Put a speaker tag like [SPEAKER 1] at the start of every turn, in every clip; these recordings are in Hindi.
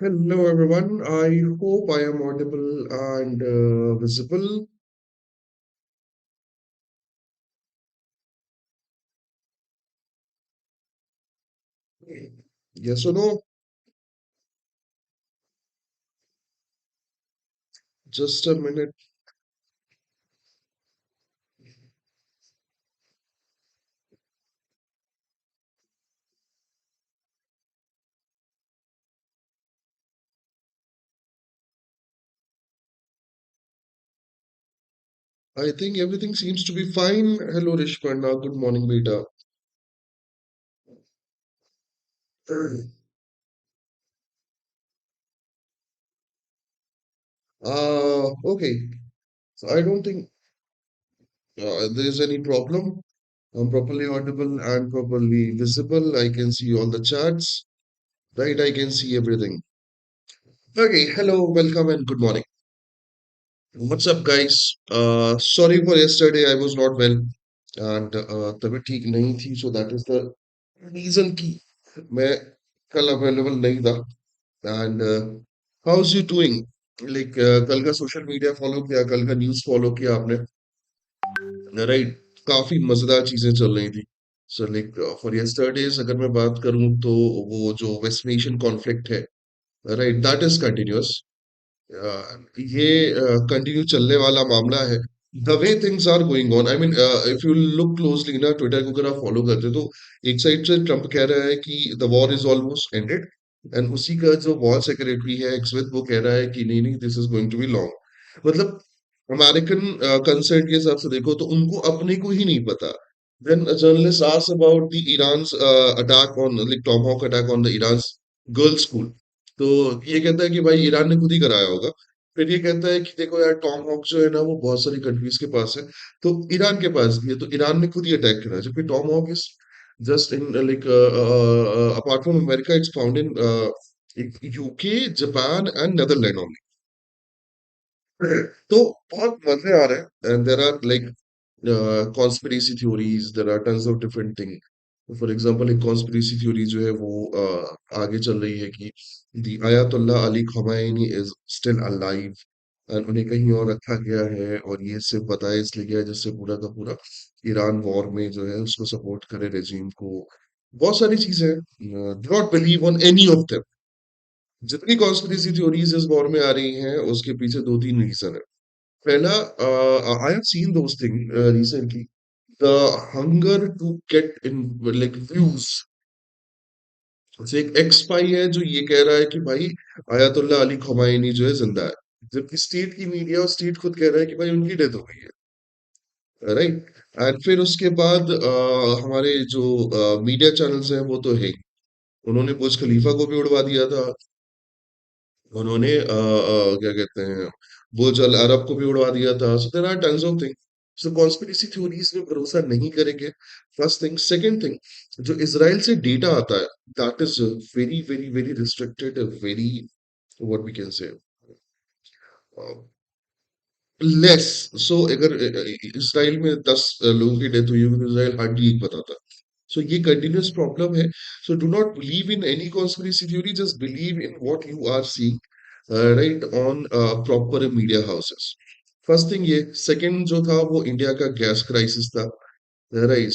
[SPEAKER 1] Hello, everyone. I hope I am audible and visible. Yes or no? Just a minute. I think everything seems to be fine. Hello, Rishpanda. Good morning, beta. Okay. So I don't think there is any problem. I'm properly audible and properly visible. I can see all the charts, right? I can see everything. Okay. Hello, welcome, and good morning. What's up, guys? Sorry for yesterday. I was not well and तबीयत ठीक नहीं थी. So that is the reason कि मैं कल available नहीं था. And how's you doing? Like कल का social media follow किया, कल का news follow किया आपने, right? काफी मजेदार चीजें चल रही थी. So like for yesterday's अगर मैं बात करूं तो वो जो West Nation conflict है, right? That is continuous. ये कंटिन्यू चलने वाला मामला है. The way things are going on, I mean if you look closely ना, ट्विटर को अगर आप फॉलो करते हो तो एक साइड से ट्रम्प कह रहा है कि the war is almost ended, and उसी का जो वॉर सेक्रेटरी है एक्सविथ, वो कह रहा है कि नहीं नहीं, this is going to be long. मतलब अमेरिकन कंसर्न के हिसाब से देखो तो उनको अपने को ही नहीं पता. Then journalist asked about the Iran's attack on, like Tomahawk attack on the Iran's girls school. तो ये कहता है कि भाई ईरान ने खुद ही कराया होगा. फिर ये कहता है कि देखो यार, टॉम हॉक जो है ना वो बहुत सारी कंट्रीज के पास है, तो ईरान के पास भी है, तो ईरान ने खुद ही अटैक करा है. जबकि tomahawk is just in, like apart from America, it's found in UK, Japan and Netherland only. तो बहुत मजे आ रहे हैं, and there are like conspiracy theories, there are tons of different things. For example एक कॉन्स्पिरेसी थ्योरी जो है वो आगे चल रही है कि the Ayatollah Ali Khamenei is still alive, and उन्हें कहीं और रखा गया है, और ये सिर्फ बताया इसलिए गया है जिससे पूरा का पूरा ईरान वॉर में जो है उसको सपोर्ट करे, रेजिम को. बहुत सारी चीजें हैं. Do not believe on any of them. जितनी कॉन्स्पिरेसी थ्योरीज इस वॉर में आ रही हैं उसके पीछे दो तीन रीजन है. पहला, I have seen those thing recently, the hunger to get in, like views. जैसे एक एक्स पाई है जो ये कह रहा है कि भाई आयतुल्लाह अली खमेनी जो है जिंदा है, जबकि स्टेट की मीडिया और स्टेट खुद कह रहा है कि भाई उनकी डेथ हो गई है, राइट. एंड फिर उसके बाद हमारे जो मीडिया चैनल्स हैं वो तो है ही. उन्होंने बुर्ज खलीफा को भी उड़वा दिया था. उन्होंने क्या कहते हैं, बुर्ज अल अरब को भी उड़वा दिया था. So there are tons of thing. So conspiracy theories में भरोसा नहीं करेंगे. First thing. सेकंड थिंग, जो इसराइल से डेटा आता है, that is very very very restricted, very, what we can say, less. So अगर इसराइल में 10 लोगों की डेथ हुई होगी तो इसराइल हार्डली एक बताता. सो ये कंटिन्यूअस प्रॉब्लम है. So do not believe in any conspiracy theory, just believe in what you are seeing, right, on proper media houses. First thing ये. सेकंड जो था वो इंडिया का गैस क्राइसिस था, राइट.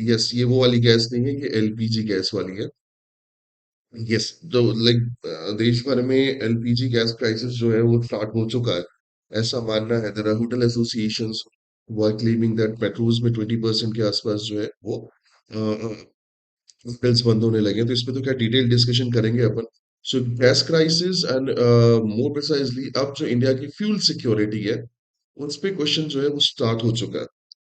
[SPEAKER 1] यस, ये वो वाली गैस नहीं है, ये एलपीजी गैस वाली है. यस. तो लाइक देश भर में एलपीजी गैस क्राइसिस जो है वो स्टार्ट हो चुका है, ऐसा मानना है. देयर आर होटल एसोसिएशंस वो आर क्लेमिंग दैट पेट्रोल्स में 20% के आसपास जो है वो होटल्स बंद होने लगे हैं. तो इस पे तो क्या डिटेल डिस्कशन करेंगे अपन. So gas crisis and more precisely अब जो इंडिया की फ्यूल सिक्योरिटी है उस पे क्वेश्चन जो है वो स्टार्ट हो चुका है,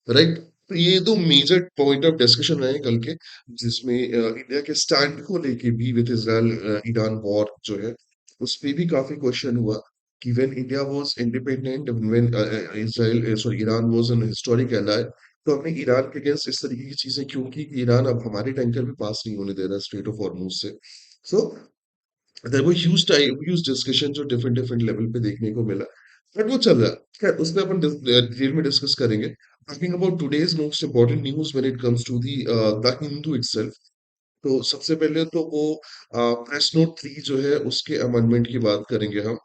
[SPEAKER 1] राइट. तो ये दो मेजर पॉइंट ऑफ डिस्कशन रहे कल के, जिसमें इंडिया के स्टैंड को लेके भी विद इसराइल ईरान वॉर जो है उस पे भी काफी क्वेश्चन हुआ कि when India was independent, when Israel, sorry, Iran was an historic ally, तो हमने ईरान के अगेंस्ट इस तरीके की चीजें क्यों की कि ईरान अब हमारे टैंकर भी पास नहीं होने दे रहा स्ट्रेट ऑफ हॉर्मुज से. So there were huge discussion जो डिफरेंट डिफरेंट लेवल पे देखने को मिला. बट वो चल रहा है. खैर, उस पर अपन डिटेल में डिस्कस करेंगे. Talking about today's most important news when it comes to the Hindu itself. तो सबसे पहले तो वो प्रेस नोट 3 जो है उसके अमेंडमेंट की बात करेंगे हम,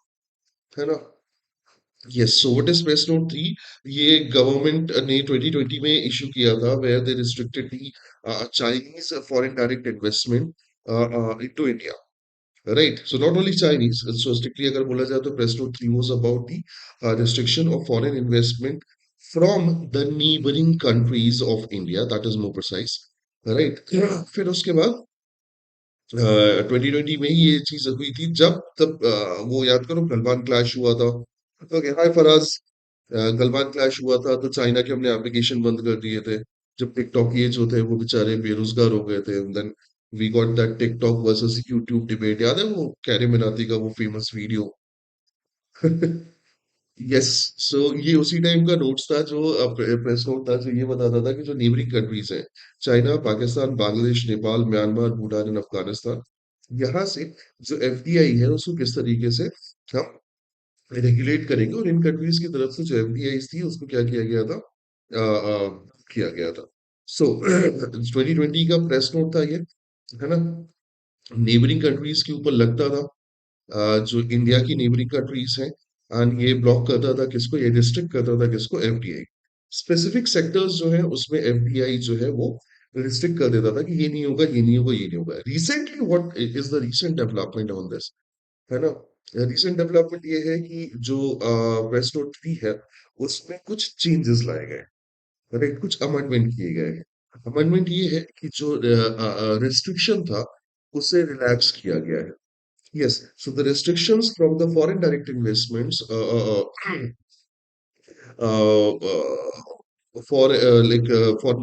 [SPEAKER 1] है ना? Yes, so what is press note 3? ये गवर्नमेंट ने 2020 में इशू किया था, where they restricted the Chinese foreign direct investment into India, right? So not only Chinese, so strictly अगर बोला जाए तो press note 3 was about the restriction of foreign investment from the neighbouring countries of India, that is more precise, right? फिर उसके बाद 2020 में ही ये चीज हुई थी, जब तब वो याद करो गलवान क्लैश हुआ था। ओके, हाय फराज। गलवान क्लैश हुआ था तो चाइना के हमने एप्लीकेशन बंद कर दिए थे, जब टिकटॉक ये जो थे वो बेचारे बेरोजगार हो गए थे। Then we got that TikTok versus YouTube debate, याद है वो कैरी मिनाती का वो फेमस वीडियो? यस, सो ये उसी टाइम का नोट्स था जो प्रेस नोट था जो ये बताता था कि जो नेबरिंग कंट्रीज हैं, China, Pakistan, Bangladesh, Nepal, Myanmar, Bhutan and Afghanistan, यहाँ से जो एफडीआई है उसको किस तरीके से हम रेगुलेट करेंगे, और इन कंट्रीज की तरफ से जो एफडीआई थी उसको क्या किया गया था, किया गया था। सो 2020 का प्रेस नोट था ये, है ना? नेबरिंग कंट्रीज के ऊपर लगता था, जो इंडिया की नेबरिंग कंट्रीज हैं, एंड ये ब्लॉक करता था किसको, ये रिस्ट्रिक्ट करता था किसको, एफडीआई। स्पेसिफिक सेक्टर्स जो है उसमें एफडीआई जो है वो रिस्ट्रिक्ट कर देता था कि ये नहीं होगा, ये नहीं होगा, ये नहीं होगा। Recently what is the recent development on this, है ना? रिसेंट डेवलपमेंट ये है कि जो प्रेस नोट 3 है उसमें कुछ चेंजेस लाए गए, राइट? कुछ अमेंडमेंट किए गए हैं। अमेंडमेंट ये है कि जो रिस्ट्रिक्शन था उसे रिलैक्स किया गया है। Yes. So the restrictions from the foreign direct investments uh, for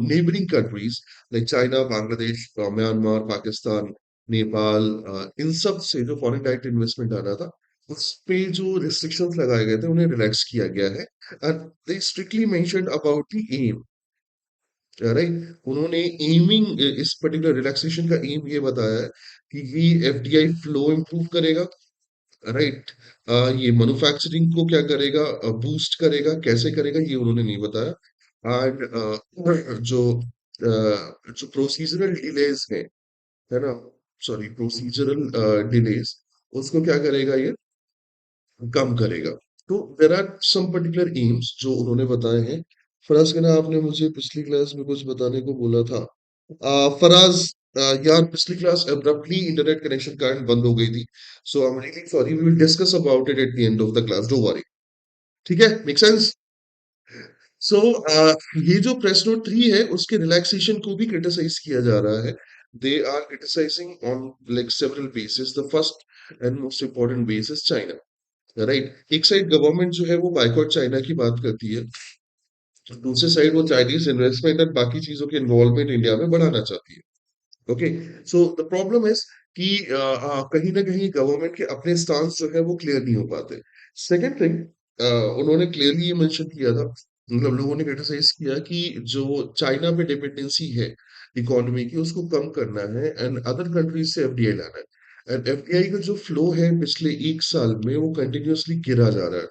[SPEAKER 1] neighboring countries like China, Bangladesh, Myanmar, Pakistan, Nepal, इन सब से जो फॉरेन डायरेक्ट इन्वेस्टमेंट आ रहा था उस पे जो रिस्ट्रिक्शंस लगाए गए थे उन्हें रिलैक्स किया गया है, and they strictly mentioned about the aim, right? उन्होंने एमिंग, इस पर्टिकुलर रिलैक्सेशन का एम ये बताया है कि ये एफडीआई फ्लो इंप्रूव करेगा, राइट? ये मैन्युफैक्चरिंग को क्या करेगा, बूस्ट करेगा, कैसे करेगा ये उन्होंने नहीं बताया। एंड जो प्रोसीजरल डिलेज है ना, सॉरी, प्रोसीजरल डिलेज, उसको क्या करेगा ये, कम करेगा। तो there are some particular aims जो उन्होंने बताए हैं। फराज के ना, आपने मुझे पिछली क्लास में कुछ बताने को बोला था। फराज, यार पिछली class abruptly internet connection current बंद हो गई थी, so I am really sorry, we will discuss about it at the end of the class, don't worry. ठीक है, मेक सेंस? सो ये जो प्रेस नोट 3 है उसके रिलैक्सेशन को भी क्रिटिसाइज किया जा रहा है। They are criticising on like several basis, the first and most important base is China, right? एक साइड गवर्नमेंट जो है वो बायकॉट चाइना की बात करती है, दूसरी साइड वो चाइनीज इन्वेस्टमेंट और बाकी चीजों के इन्वॉल्वमेंट इंडिया में बढ़ाना चाहती है। Okay, so the problem is कि कहीं ना कहीं गवर्नमेंट के अपने स्टांस जो है वो क्लियर नहीं हो पाते। सेकंड थिंग, उन्होंने क्लियरली ये मेंशन किया था, मतलब लोगों ने क्रिटिसाइज किया कि जो चाइना पे डिपेंडेंसी है इकोनॉमी की उसको कम करना है, एंड अदर कंट्रीज से एफडीआई लाना है। एंड एफडीआई का जो फ्लो है पिछले एक साल में वो कंटिन्यूअसली गिरा जा रहा है,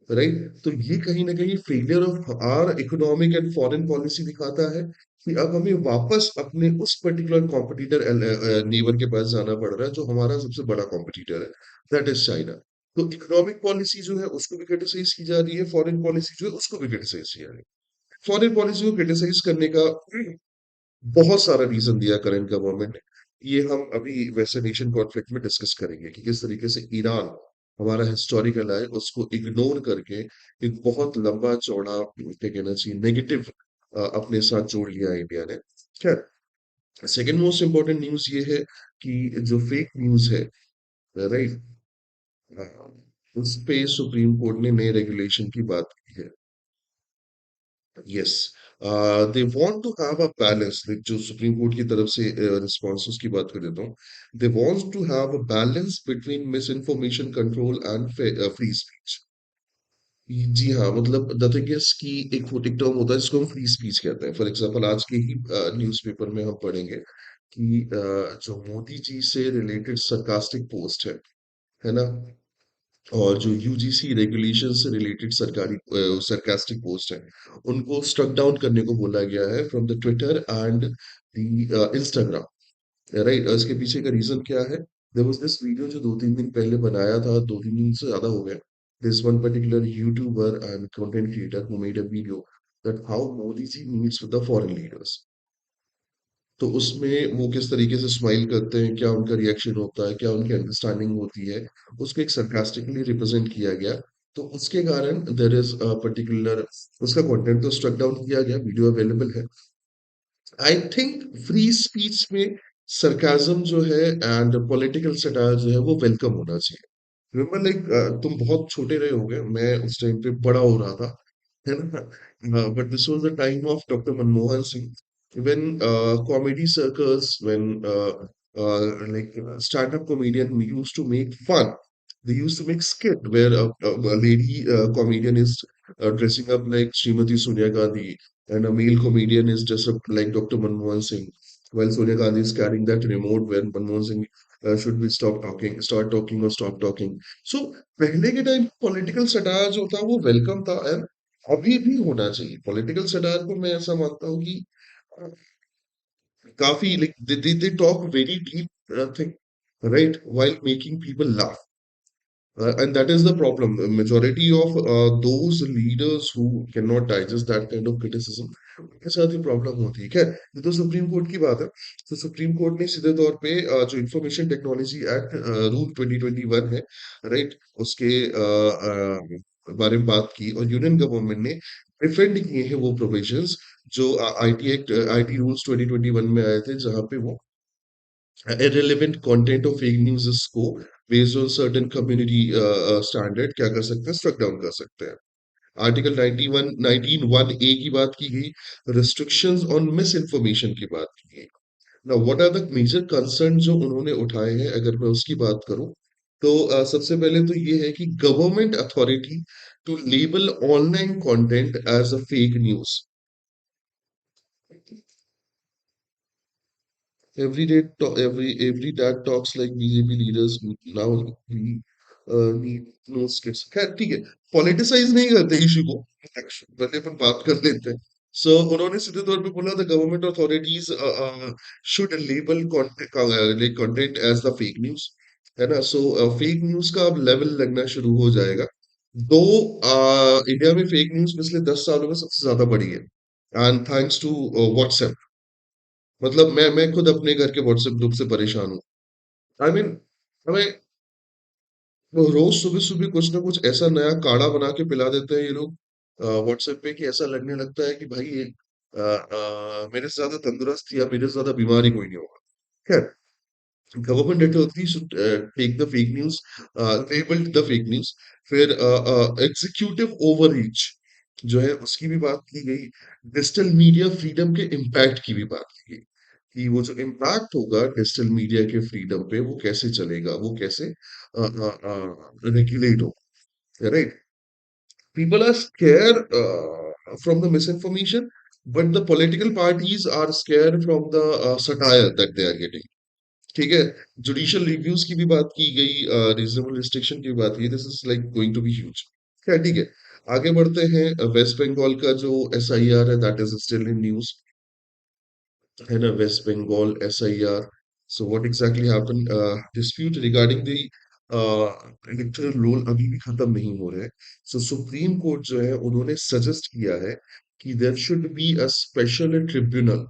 [SPEAKER 1] राइट? तो ये कहीं ना कहीं failure of our economic and foreign policy दिखाता है कि अब हमें वापस अपने उस पर्टिकुलर कॉम्पिटिटर नेबर के पास जाना पड़ रहा है जो हमारा सबसे बड़ा कॉम्पिटिटर है, दैट इज चाइना। तो इकोनॉमिक पॉलिसी जो है उसको भी क्रिटिसाइज की जा रही है, फॉरेन पॉलिसी जो है उसको भी क्रिटिसाइज की जा रही है। फॉरेन पॉलिसी को क्रिटिसाइज करने का बहुत सारा रीजन दिया करंट गवर्नमेंट ने। ये हम अभी वेस्टर्न एशियन कॉन्फ्लिक्ट में डिस्कस करेंगे कि किस तरीके से ईरान हमारा हिस्टोरिकल है उसको इग्नोर करके एक बहुत लंबा चौड़ा, क्या कहना चाहिए, नेगेटिव अपने साथ जोड़ लिया इंडिया ने। खैर, सेकंड मोस्ट इम्पोर्टेंट न्यूज ये है कि जो फेक न्यूज है, राइट, उस पे सुप्रीम कोर्ट ने नए रेगुलेशन की बात की है। Yes, they want to have a balance, जो सुप्रीम कोर्ट की तरफ से रिस्पॉन्सेस की बात कर देता हूँ। They want to have a balance between misinformation control and free speech. जी हाँ, मतलब द थिंग इज कि एक टर्म होता है जिसको हम फ्री स्पीच कहते हैं। फॉर एग्जांपल आज के ही न्यूज़पेपर में हम पढ़ेंगे कि जो मोदी जी से रिलेटेड सरकास्टिक पोस्ट है ना, और जो यूजीसी रेगुलेशन से रिलेटेड सरकारी सरकास्टिक पोस्ट है, उनको स्ट्रक डाउन करने को बोला गया है from the Twitter and the Instagram. Right, इसके पीछे का रीजन क्या है? देयर वाज दिस वीडियो जो 2-3 दिन पहले बनाया था, 2-3 दिन से ज्यादा हो गया। This one particular YouTuber and content creator who made a video that how Modi ji meets with the foreign leaders. तो उसमें वो किस तरीके से स्माइल करते हैं, क्या उनका रिएक्शन होता है, क्या उनकी अंडरस्टैंडिंग होती है, उसको एक सरकास्टिकली रिप्रेजेंट किया गया। तो उसके कारण देयर इज अ पर्टिकुलर, उसका कंटेंट तो स्ट्रक डाउन किया गया, वीडियो अवेलेबल है। आई थिंक फ्री स्पीच में सरकाजम जो है एंड पॉलिटिकल सटायर जो है वो वेलकम होना चाहिए। रिमेम्बर लाइक तुम बहुत छोटे रहे होगे, मैं उस टाइम पे बड़ा हो रहा था, है ना? But this was the time of doctor Manmohan Singh when comedy circles, when like stand-up comedian used to make fun. They used to make skit where a lady comedian is dressing up like Srimati Sonia Gandhi, and a male comedian is dressed up like Dr. Manmohan Singh, while Sonia Gandhi is carrying that remote when Manmohan Singh should be start talking or stop talking. So पहले के टाइम पॉलिटिकल सटायर जो था वो वेलकम था, एंड अभी भी होना चाहिए। पॉलिटिकल सटायर को मैं ऐसा मानता हूँ कि काफी like they talk very deep thing, right, while making people laugh. And that is the problem. The majority of those leaders who cannot digest that kind of criticism, उनके साथ ही प्रॉब्लम होती है। खैर, ये तो सुप्रीम कोर्ट की बात है। तो सुप्रीम कोर्ट ने सीधे तौर पे जो इंफॉर्मेशन टेक्नोलॉजी एक्ट रूल 2021 है, राइट, उसके बारे में बात की, और यूनियन गवर्नमेंट ने डिफेंड किए हैं वो प्रोविजंस जो आईटी एक्ट, आईटी रूल्स 2021 में आए थे, जहां पे वो irrelevant content of fake news को based on certain community standard क्या कर सकते हैं, स्ट्रक डाउन कर सकते हैं। आर्टिकल 91 19 1 ए की बात की गई, रिस्ट्रिक्शंस ऑन मिस इन्फॉर्मेशन की बात की गई। Now what are the major concern जो उन्होंने उठाए हैं, अगर मैं उसकी बात करूं, तो सबसे पहले तो ये है कि government authority to label online content as a fake news. Every dad talks like BJP leaders now. We need no skits. खैर ठीक है, पॉलिटिसाइज नहीं करते इशू को, पहले अपन बात कर लेते हैं। सो उन्होंने सीधे तौर पे बोला था government authorities should label content as the fake news, है ना? सो फेक न्यूज का अब लेवल लगना शुरू हो जाएगा। दो इंडिया में फेक न्यूज पिछले 10 सालों में सबसे ज्यादा बढ़ी है, एंड थैंक्स टू व्हाट्सएप। मतलब मैं खुद अपने घर के व्हाट्सएप ग्रुप से परेशान हूँ। आई मीन, हमें रोज सुबह सुबह कुछ ना कुछ ऐसा नया काढ़ा बना के पिला देते हैं ये लोग व्हाट्सएप पे, कि ऐसा लगने लगता है कि भाई ये मेरे से ज्यादा तंदुरुस्त या मेरे से ज्यादा बीमारी कोई नहीं होगा। खैर, government authority should take the fake news, labelled the fake news. फिर एग्जीक्यूटिव ओवररीच जो है उसकी भी बात की गई। डिजिटल मीडिया फ्रीडम के इम्पैक्ट की भी बात की गई, कि वो जो इम्पैक्ट होगा डिजिटल मीडिया के फ्रीडम पे वो कैसे चलेगा, वो कैसे रेगुलेट होगा, right? People are scared from the misinformation, but the political parties are scared from the satire that they are getting. ठीक है, जुडिशियल रिव्यूज की भी बात की गई, रीजनेबल रिस्ट्रिक्शन की भी बात की, this is like going to be huge. क्या, ठीक है, आगे बढ़ते हैं। वेस्ट बंगाल का जो एसआईआर है, that is still in news, है ना? West Bengal SIR, so what exactly happened, dispute regarding the electoral roll अभी भी खत्म नहीं हो रहे हैं। सो सुप्रीम कोर्ट जो है उन्होंने सजेस्ट किया है कि there should be a special tribunal,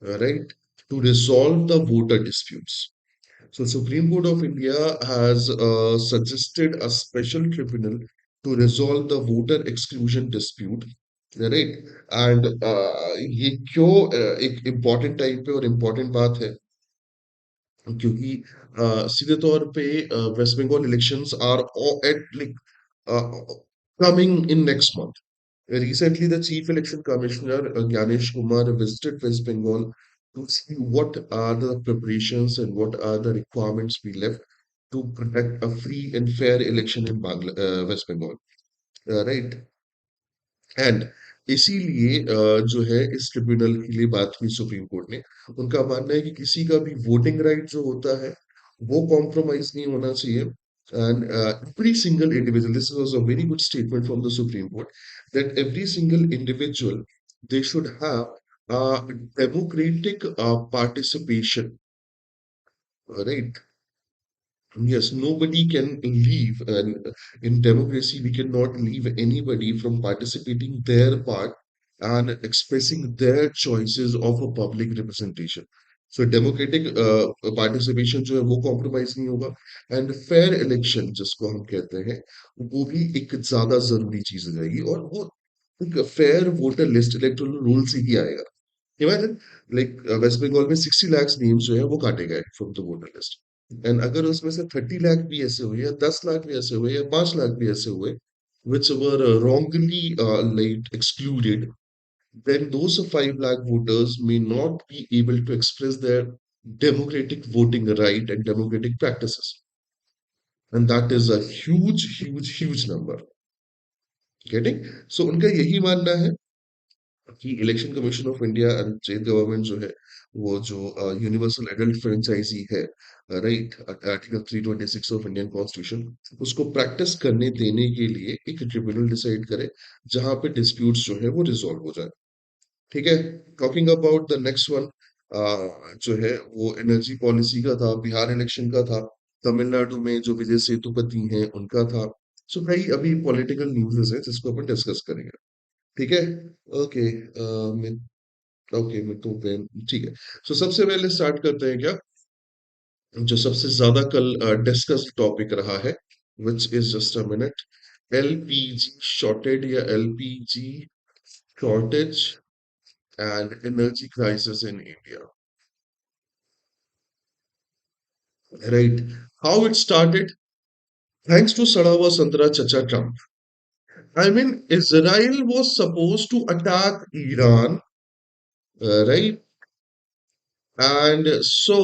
[SPEAKER 1] right, to resolve the voter disputes. So Supreme Court of India has suggested a special tribunal to resolve the voter exclusion dispute, right? And ये क्यों एक इम्पोर्टेंट टाइम पे और इम्पोर्टेंट बात है, क्योंकि सीधे तौर पे West Bengal elections are at like coming in next month. Recently, the Chief Election Commissioner Gyanesh Kumar visited West Bengal to see what are the preparations and what are the requirements we left to protect a free and fair election in West Bengal. Right? And इसीलिए जो है इस ट्रिब्यूनल के लिए बात की सुप्रीम कोर्ट ने। उनका मानना है कि किसी का भी वोटिंग राइट जो होता है वो कॉम्प्रोमाइज नहीं होना चाहिए। And every single individual, this was a very good statement from the supreme court, that every single individual they should have democratic participation, right? Yes, nobody can leave, and in democracy, we cannot leave anybody from participating their part and expressing their choices of a public representation. So democratic participation जो है वो कॉम्प्रोमाइज नहीं होगा एंड फेयर इलेक्शन जिसको हम कहते हैं वो भी एक ज्यादा जरूरी चीज हो जाएगी और वो एक fair voter list electoral rule से ही आएगा इमेजिन लाइक वेस्ट बंगाल में 60 लाख नेम्स जो है वो काटे गए from the voter list and अगर उसमें से 30 लाख भी ऐसे हुए या 10 लाख भी ऐसे हुए या 5 लाख भी ऐसे हुए which were wrongly like excluded, then those 5 lakh voters may not be able to express their democratic voting right and democratic practices. And that is a huge, huge, huge number. Getting? So उनका यही मानना है कि election commission of India and state government जो है वो जो यूनिवर्सल एडल्ट फ्रेंचाइजी है right article 326 of Indian constitution उसको प्रैक्टिस करने देने के लिए एक ट्रिब्यूनल डिसाइड करे जहां पे डिस्प्यूट्स जो है वो रिजॉल्व हो जाए ठीक है talking about the next one जो है वो एनर्जी पॉलिसी का था बिहार इलेक्शन का था तमिलनाडु में जो विजय सेतुपति हैं उनका था सो भाई अभी पॉलिटिकल न्यूज़ है जिसको अपन डिस्कस करेंगे ठीक है ओके मैं ओके मैं तो ठीक है सो सबसे पहले स्टार्ट करते हैं क्या जो सबसे ज्यादा कल डिस्कस टॉपिक रहा है which is just a minute LPG shortage या LPG shortage and energy crisis in India right how it started thanks to सड़ा हुआ संतरा चचा Trump I mean, Israel was supposed to attack Iran, right? And so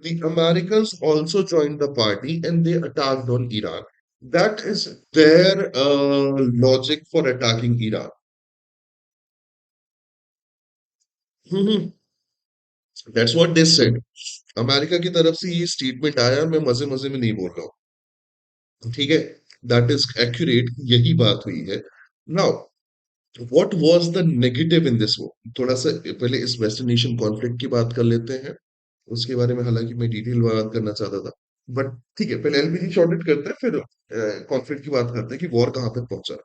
[SPEAKER 1] the Americans also joined the party and they attacked on Iran. That is their logic for attacking Iran. Mhm. That's what they said. America की तरफ से ये स्टेटमेंट आया मैं मजे मजे में नहीं बोल रहा हूँ ठीक है दैट इज एक्यूरेट यही बात हुई है now what was the negative in this war थोड़ा सा पहले इस वेस्टर्न नेशन कॉन्फ्लिक्ट की बात कर लेते हैं उसके बारे में हालांकि मैं डिटेल में बात करना चाहता था बट ठीक है पहले एलपीजी शॉर्टेज करते हैं फिर कॉन्फ्लिक्ट की बात करते हैं कि वॉर कहाँ तक पहुंचा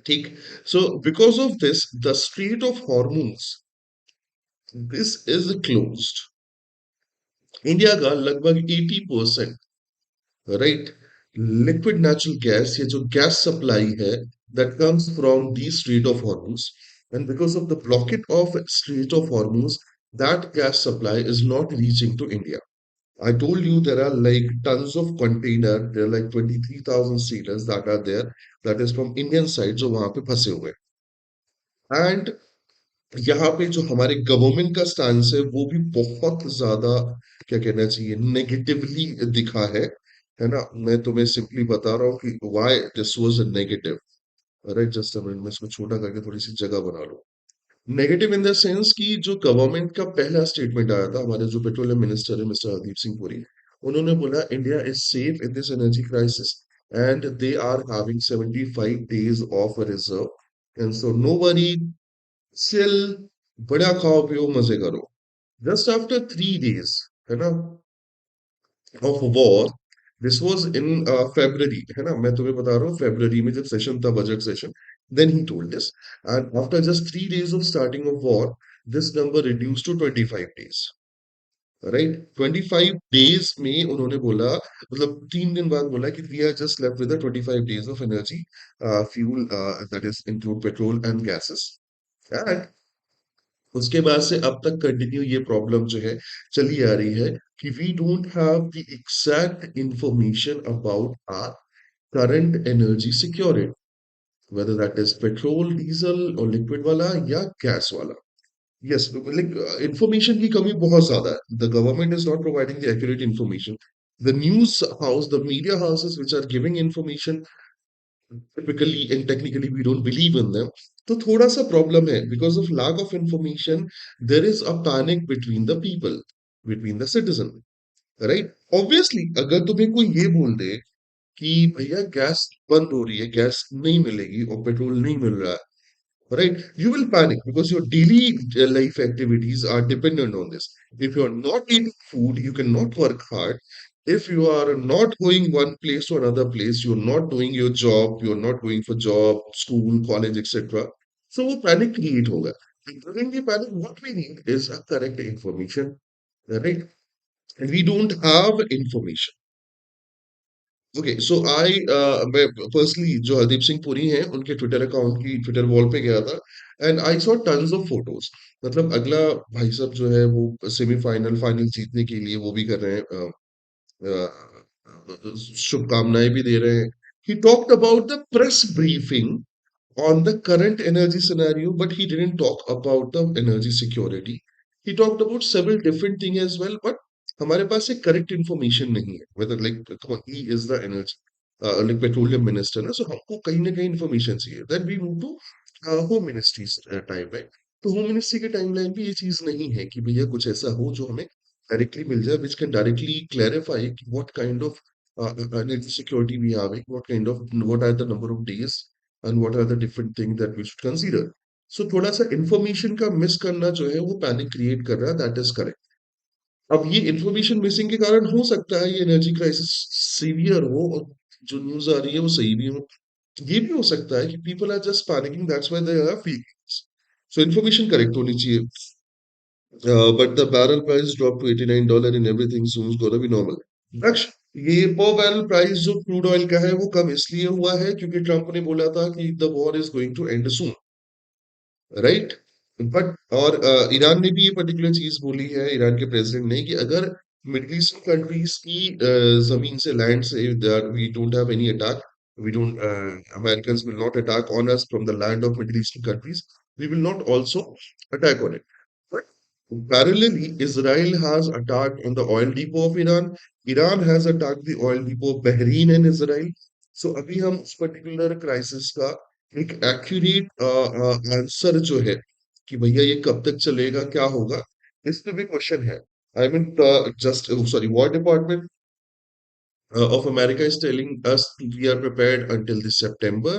[SPEAKER 1] ठीक so because of this the strait of Hormuz this is closed India का लगभग 80% राइट लिक्विड नेचुरल गैस या जो गैस सप्लाई है that comes from the strait of Hormuz and because of the blockade of strait of Hormuz that gas supply is not reaching to India. I told you there are like tons of container, there are like 23,000 sailors that are there, that is from Indian side जो वहां पे फंसे हुए हैं एंड यहाँ पे जो हमारे गवर्नमेंट का स्टैंड है वो भी बहुत ज्यादा क्या कहना चाहिए नेगेटिवली दिखा है ना मैं तुम्हें सिंपली बता रहा हूँ कि why this was a negative right just a minute मैं इसको छोटा करके थोड़ी सी जगह बना लूं नेगेटिव इन द सेंस कि जो गवर्नमेंट का पहला स्टेटमेंट आया था हमारे जो पेट्रोलियम मिनिस्टर है मिस्टर हरदीप सिंह पुरी उन्होंने बोला India is safe in this energy crisis and they are having 75 days of reserve and so no worry chill बड़ा खाओ पियो मजे करो जस्ट आफ्टर 3 days है ना of war this was in February है ना मैं तुम्हें बता रहा हूँ फेब्रवरी में जब सेशन था budget session then he told this and after just 3 days of starting of war this number reduce to 25 days right 25 days में उन्होंने बोला मतलब 3 दिन बाद बोला कि we are just left with 25 days of energy fuel that is include petrol and gases and उसके बाद से अब तक कंटिन्यू ये प्रॉब्लम जो है चली आ रही है कि we don't have the exact information about our current energy security whether that is petrol diesel और लिक्विड वाला या गैस वाला यस लाइक इंफॉर्मेशन की कमी बहुत ज्यादा है the government is not providing the accurate information the news house the media houses which are giving information typically and technically we don't believe in them तो थोड़ा सा प्रॉब्लम है because of lack of information there is a panic between the people between the citizen right obviously अगर तुम्हें कोई ये बोल दे कि भैया गैस बंद हो रही है गैस नहीं मिलेगी और पेट्रोल नहीं मिल रहा है right? You will panic because your daily life activities are dependent on this. If you are not eating food, you cannot work hard. If you are not going one place to another place, you're not doing your job, you're not going for job, school, college, etc. So वो panic create होगा. And during the panic, what we need is a correct information, right? And we don't have information. Okay so मैं पर्सनली जो हरदीप सिंह पुरी हैं उनके ट्विटर अकाउंट की ट्विटर वॉल पे गया था and I saw tons of photos मतलब अगला भाई साहब जो है वो सेमीफाइनल फाइनल जीतने के लिए वो भी कर रहे हैं शुभकामनाएं भी दे रहे हैं he talked about the press briefing on the current energy scenario, but he didn't talk about the energy security. He talked about several different things as well, but हमारे पास एक correct information नहीं है. Whether like come on, he is the energy like petroleum minister ना, so हमको कहीं ना कहीं information चाहिए. Then we move to home ministry's timeline. तो home ministry के timeline भी ये चीज नहीं है कि भैया कुछ ऐसा हो जो हमें directly मिल जाए, which can directly clarify what kind of energy security we have, what kind of what are the number of days and what are the different things that we should consider. So थोड़ा सा इंफॉर्मेशन का मिस करना जो है वो पैनिक क्रिएट कर रहा है दैट इज करेक्ट अब ये इंफॉर्मेशन मिसिंग के कारण हो सकता है ये एनर्जी क्राइसिस सीवियर हो और जो न्यूज आ रही है वो सही भी हो ये भी हो सकता है कि people are just panicking that's why they are feeling so information correct होनी चाहिए but the barrel price drop to $89 in everything soon gonna be normal Daksh ये पर बैरल प्राइस जो क्रूड ऑयल का है वो कम इसलिए हुआ है क्योंकि ट्रंप ने बोला था कि the war is going to end soon right but और ईरान ने भी ये पर्टिकुलर चीज बोली है ईरान के प्रेसिडेंट ने कि अगर मिडिल ईस्ट कंट्रीज की जमीन से लैंड से we don't have any attack we don't Americans will not attack on us from the land of middle eastern countries we will not also attack on it but parallelly Israel has attacked on the oil depot of Iran has attacked the oil depot of Bahrain and Israel so अभी हम उस पर्टिकुलर क्राइसिस का एक एक्यूरेट आंसर जो है कि भैया ये कब तक चलेगा क्या होगा इस पे भी क्वेश्चन है I mean just sorry war department of America is telling us we are prepared until this September,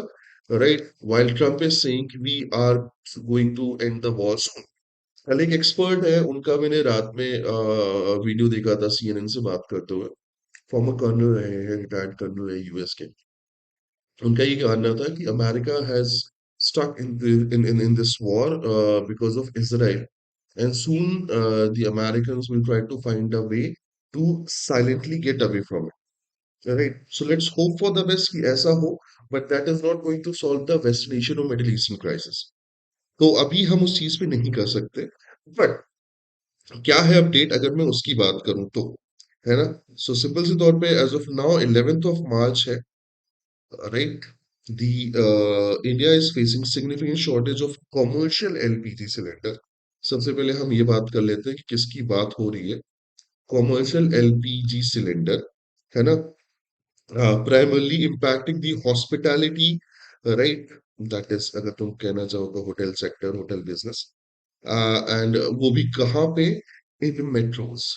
[SPEAKER 1] right? While Trump is saying we are going to end the war soon. कल एक एक्सपर्ट है उनका मैंने रात में वीडियो देखा था सीएनएन से बात करते हुए फॉर्मर कर्नल रहे हैं रिटायर्ड कर्नल है यूएस के उनका ये कहना था कि America has stuck in this war because of Israel and soon the Americans will try to find a way to silently get away from it. Right. So let's hope for the best कि ऐसा हो, but that is not going to solve the West Asian or Middle Eastern crisis. तो अभी हम उस चीज पे नहीं कर सकते. But क्या है अपडेट अगर मैं उसकी बात करूं तो है ना सो सिंपल से तौर पे as of now 11th of March है right the India is facing significant shortage of commercial LPG cylinder. सबसे पहले हम ये बात कर लेते हैं कि किसकी बात हो रही है कॉमर्शियल एलपीजी सिलेंडर है ना primarily impacting the hospitality right that is अगर तुम कहना चाहो तो hotel sector hotel business and वो भी कहाँ पे in metros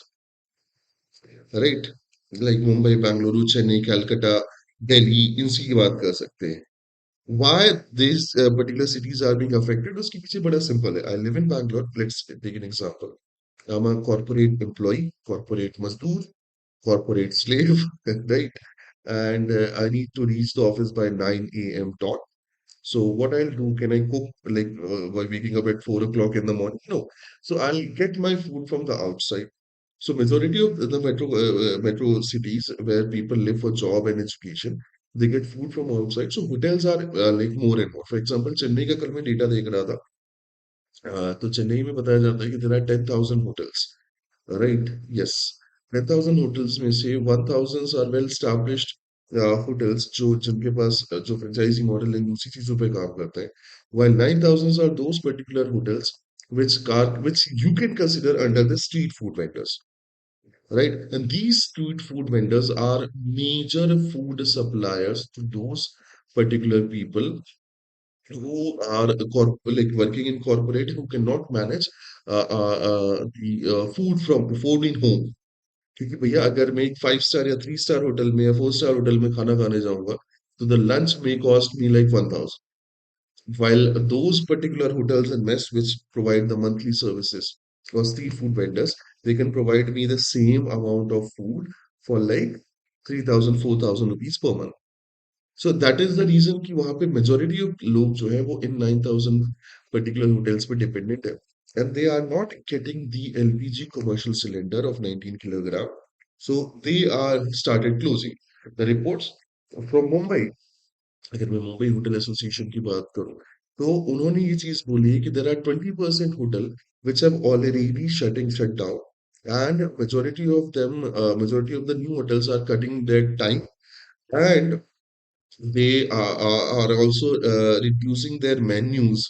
[SPEAKER 1] right like Mumbai Bengaluru Chennai Calcutta Delhi इनसी की बात कर सकते हैं why these particular cities are being affected उसके पीछे बड़ा सिंपल है I live in Bangalore let's take an example I'm a corporate employee corporate मजदूर corporate slave right and I need to reach the office by 9 a.m. dot. So what I'll do, can I cook like by waking up at 4 o'clock in the morning? No. So I'll get my food from the outside. So majority of the metro cities where people live for job and education, they get food from outside. So hotels are like more and more. For example, Chennai का कल मैं डेटा देख रहा था तो चेन्नई में बताया जाता है कि there are 10,000 hotels. Right, yes. 10,000 hotels में से 1,000 are well established hotels जो जिनके पास जो फ्रेंचाइजी मॉडल है दूसरी चीजों पे काम करते हैं while 9,000 are those particular hotels which you can consider under the street food vendors right and these street food vendors are major food suppliers to those particular people who are like working in corporate who cannot manage the food from food in home क्योंकि भैया अगर मैं एक 5 स्टार या 3 स्टार होटल में या 4 स्टार होटल में खाना खाने जाऊंगा तो द लंच में cost me like 1,000 while those particular hotels and mess which provide the monthly services or street food vendors, they can provide me the same amount of food for like 3,000 4,000 rupees per month. So that is the reason कि वहाँ पे majority of लोग जो है वो इन 9,000 particular hotels पे dependent है, and they are not getting the LPG commercial cylinder of 19 kilogram, so they are started closing. The reports from Mumbai, अगर मैं मुंबई होटल एसोसिएशन की बात करूं, तो उन्होंने ये चीज बोली है कि there are 20% hotel which have already shut down, and majority of the new hotels are cutting their time, and they are also reducing their menus,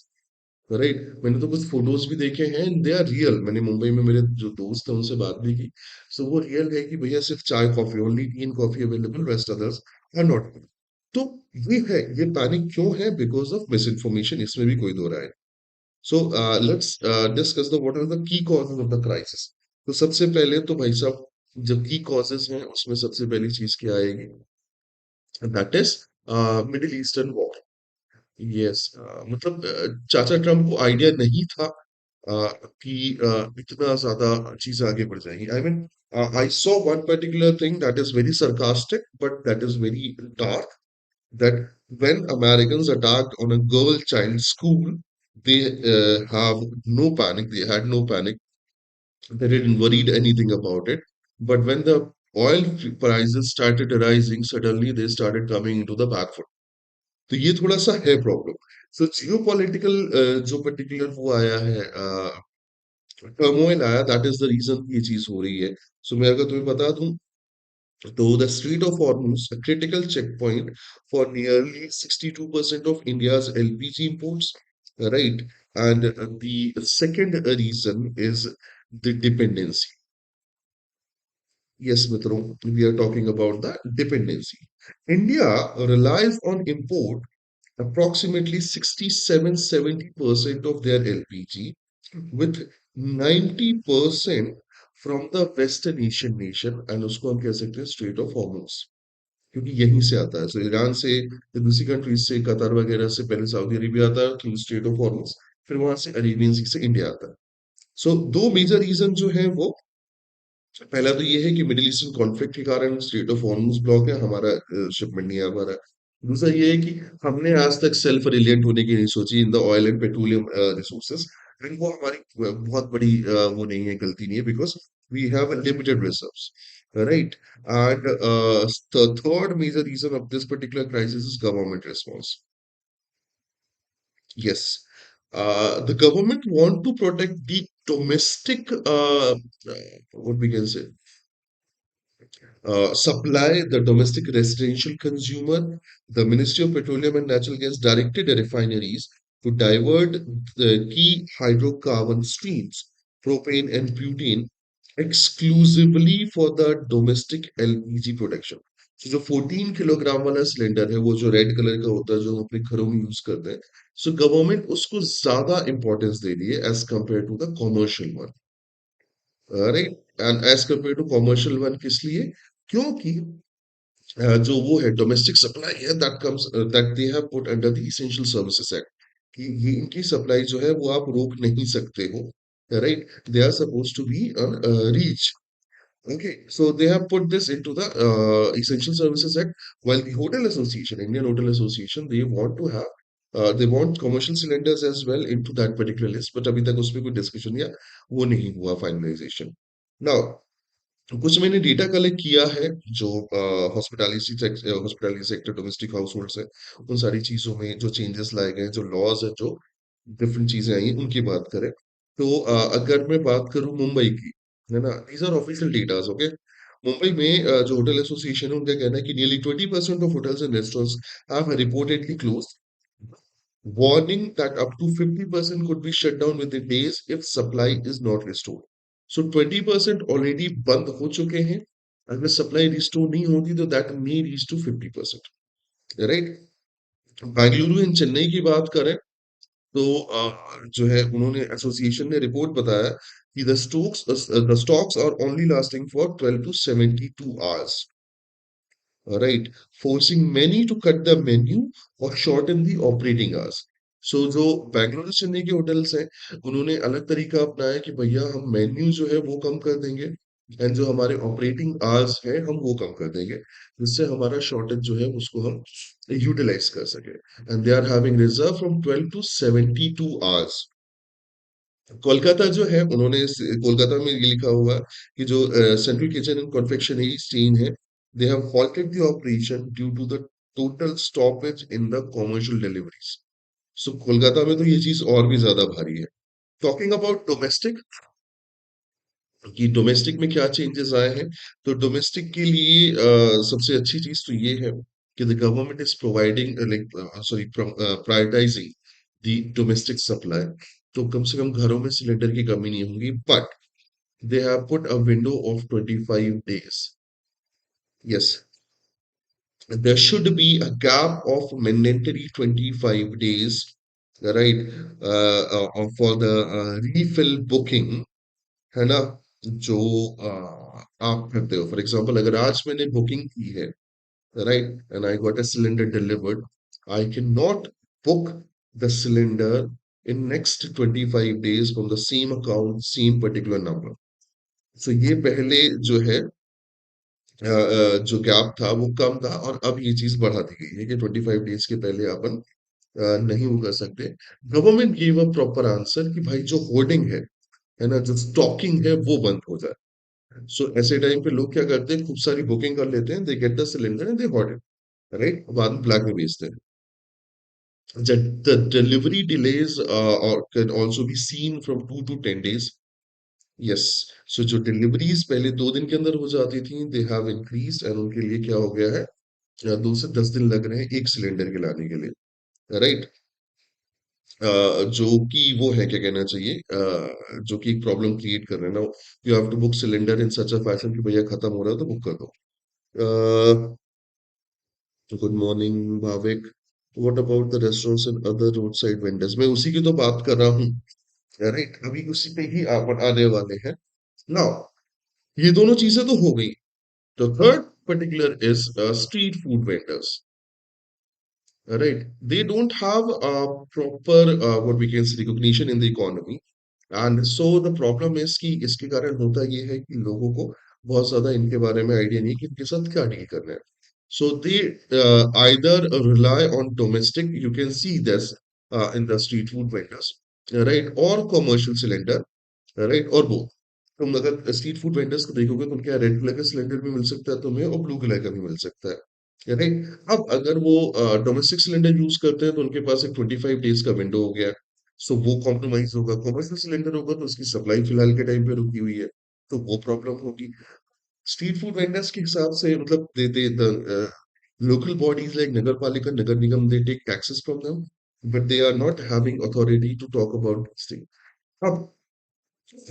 [SPEAKER 1] right. मैंने तो कुछ फोटोज भी देखे हैं, दे आर रियल। मैंने मुंबई में मेरे जो दोस्त हैं उनसे बात भी की, सो वो रियल है कि भैया सिर्फ चाय coffee, only tea and coffee available, rest others are not. तो ये है, ये पैनिक क्यों है? बिकॉज ऑफ मिस इन्फॉर्मेशन, इसमें भी कोई दो राय है। So let's discuss the what are the key causes of the crisis. तो सबसे पहले तो भाई साहब, जो की कॉजेज हैं उसमें सबसे पहली चीज क्या आएगी? That is middle eastern war. Yes, मतलब चाचा ट्रम्प को आइडिया नहीं था कि इतना ज्यादा चीजें आगे बढ़ जाएंगी। I mean, I saw one particular thing that is very sarcastic, but that is very dark, that when Americans attacked on a girl child school, they have no panic. They had no panic. They didn't worried anything about it. But when the oil prices started rising, suddenly they started coming into the back foot. तो ये थोड़ा सा है प्रॉब्लम। सो जियो पॉलिटिकल जो पर्टिकुलर वो आया है, टर्मोइल आया, दैट इज द रीजन ये चीज हो रही है। सो मैं अगर तुम्हें बता दूं, तो the Strait of Hormuz, a critical checkpoint for nearly 62% of India's LPG imports, right? And the second reason is the dependency. Yes, Mitro, we are talking about the dependency. India relies on import approximately 67-70% of their LPG, with 90% from the Western Asian nation, and उसको हम कह सकते हैं Strait of Hormuz, क्योंकि यहीं से आता है। सो ईरान से या दूसरी कंट्रीज से, कतर वगैरह से पहले सऊदी अरेबिया आता है थ्रू स्ट्रेट ऑफ हॉर्मुज, फिर वहां से अरेबियन सी से इंडिया आता है। सो दो मेजर रीजन जो है वो, पहला तो ये है कि मिडिल ईस्टर्न कॉन्फ्लिक्ट के कारण स्ट्रेट ऑफ हॉर्मुज ब्लॉक है, हमारा शिपमेंट नहीं आ पा रहा है। दूसरा ये है कि हमने आज तक सेल्फ रिलियंट होने की नहीं सोची in the oil and petroleum resources, and वो हमारी बहुत बड़ी वो नहीं है, गलती नहीं है, because we have limited reserves, right. And the third major reason of this particular crisis is government response. Yes, the government want to protect the domestic, what we can say, supply the domestic residential consumer. The Ministry of Petroleum and Natural Gas directed the refineries to divert the key hydrocarbon streams, propane and butane, exclusively for the domestic LPG production. So जो 14 किलोग्राम वाला सिलेंडर है, वो जो रेड कलर का होता है, जो हम अपने घरों में यूज करते हैं, सो गवर्नमेंट उसको ज्यादा इंपॉर्टेंस दे रही है as compare to the commercial one, right. And as compare to commercial one किस लिए? क्योंकि जो वो है डोमेस्टिक सप्लाई है, that they have put under the essential services act, कि ये इनकी सप्लाई जो है वो आप रोक नहीं सकते हो, right. They are suppose to be on reach. Okay, so they have put this into the Essential Services Act. While the Hotel Association, Indian Hotel Association, they want to have, they want commercial cylinders as well into that particular list. But अभी तक उसमें कोई डिस्कशन या वो नहीं हुआ फाइनलाइजेशन। Now, कुछ मैंने डेटा कलेक्ट किया है, जो hospitality sector, domestic house holds है, उन सारी चीजों में जो चेंजेस लाए गए हैं, जो लॉज है, जो डिफरेंट चीजें आई हैं, उनकी बात करें, तो अगर मैं बात करूं मुंबई की, है ना, these are official datas, okay. Mumbai में जो होटल एसोसिएशन है, उनका कहना है कि nearly 20% of hotels and restaurants have reportedly close, warning that up to 50% could be shut down within days if supply is not restored. So 20% already बंद हो चुके हैं। अगर सप्लाई रिस्टोर नहीं होती तो that may reach to 50%, right. Bengaluru and Chennai की बात करें, तो जो है उन्होंने एसोसिएशन ने रिपोर्ट बताया कि the stocks are only lasting for 12 to 72 hours, right, forcing many to cut the menu or shorten the operating hours. सो जो बैंगलोर और चेन्नई के होटल्स हैं, उन्होंने अलग तरीका अपनाया कि भैया हम मेन्यू जो है वो कम कर देंगे, एंड जो हमारे ऑपरेटिंग आवर्स है हम वो कम कर देंगे, जिससे हमारा शॉर्टेज जो है उसको हम यूटिलाइज कर सके। And they are having reserve from 12 to 72 hours. Kolkata जो है, कोलकाता में ये लिखा हुआ है कि जो central kitchen and confectionery chain है, they have halted the operation due to the total stoppage in the commercial deliveries। सो कोलकाता में तो ये चीज और भी ज्यादा भारी है। टॉकिंग अबाउट डोमेस्टिक, कि डोमेस्टिक में क्या चेंजेस आए हैं, तो डोमेस्टिक के लिए सबसे अच्छी चीज तो ये है कि the government is providing like sorry prioritising the domestic supply. तो कम से कम घरों में सिलेंडर की कमी नहीं होगी, but they have put a window of 25 days। Yes, there should be a gap of mandatory 25 days, right, for the refill booking, है ना, जो आप करते हो। फॉर एग्जांपल अगर आज मैंने बुकिंग की है, right, and I got a cylinder delivered, I can not book the cylinder in next 25 days from the same account, same particular number. So ये पहले जो है जो गैप था वो कम था, और अब ये चीज बढ़ा दी गई है कि 25 days के पहले अपन नहीं वो कर सकते। Government give a proper answer कि भाई जो होर्डिंग है ना, जो स्टॉकिंग है वो बंद हो जाए। सो ऐसे टाइम पे लोग क्या करते हैं, खूब सारी बुकिंग कर लेते हैं, they get the cylinder and they horde it, right, बाद में ब्लैक में बेचते हैं। The delivery delays or can also be seen from 2 to 10 days। Yes, सो जो डिलीवरीज पहले 2 दिन के अंदर हो जाती थी, दे हैव इंक्रीज, एंड उनके लिए क्या हो गया है, 2 से 10 दिन लग रहे हैं एक सिलेंडर के लाने के लिए, राइट। जो कि वो है, क्या कहना चाहिए, जो कि एक प्रॉब्लम क्रिएट कर रहे हैं ना। You have to book cylinder in such a fashion कि भैया खत्म हो रहा है तो बुक कर दो। Good morning Bhavik, what about the restaurants and other road side vendors, मैं उसी की तो बात कर रहा हूँ, राइट, अभी उसी पे ही आने वाले हैं। नाउ ये दोनों चीजें तो हो गई। The third particular is street food vendors, right? They don't have a proper what we can say recognition in the economy, and so the problem is कि इसके कारण होता ये है कि लोगों को बहुत ज्यादा इनके बारे में आइडिया नहीं है कि इनके साथ क्या डील करना है। So they either rely on domestic, you can see this in the street food vendors, right, or commercial cylinder, right, और वो तुम अगर स्ट्रीट फूड वेंडर्स को देखोगे तो उनके यहाँ रेड कलर का सिलेंडर भी मिल सकता है तुम्हें, और ब्लू कलर का भी मिल सकता है, राइट। अब अगर वो डोमेस्टिक सिलेंडर यूज करते हैं तो उनके पास एक 25 days का विंडो हो गया, सो वो कॉम्प्रोमाइज होगा। कॉमर्शियल सिलेंडर होगा तो उसकी सप्लाई फिलहाल के टाइम पे रुकी हुई है, तो वो प्रॉब्लम होगी। स्ट्रीट फूड वेंडर्स के हिसाब से मतलब दे द local bodies like नगर पालिका, नगर निगम, they take taxes from them, but they are not having authority to talk about this thing। अब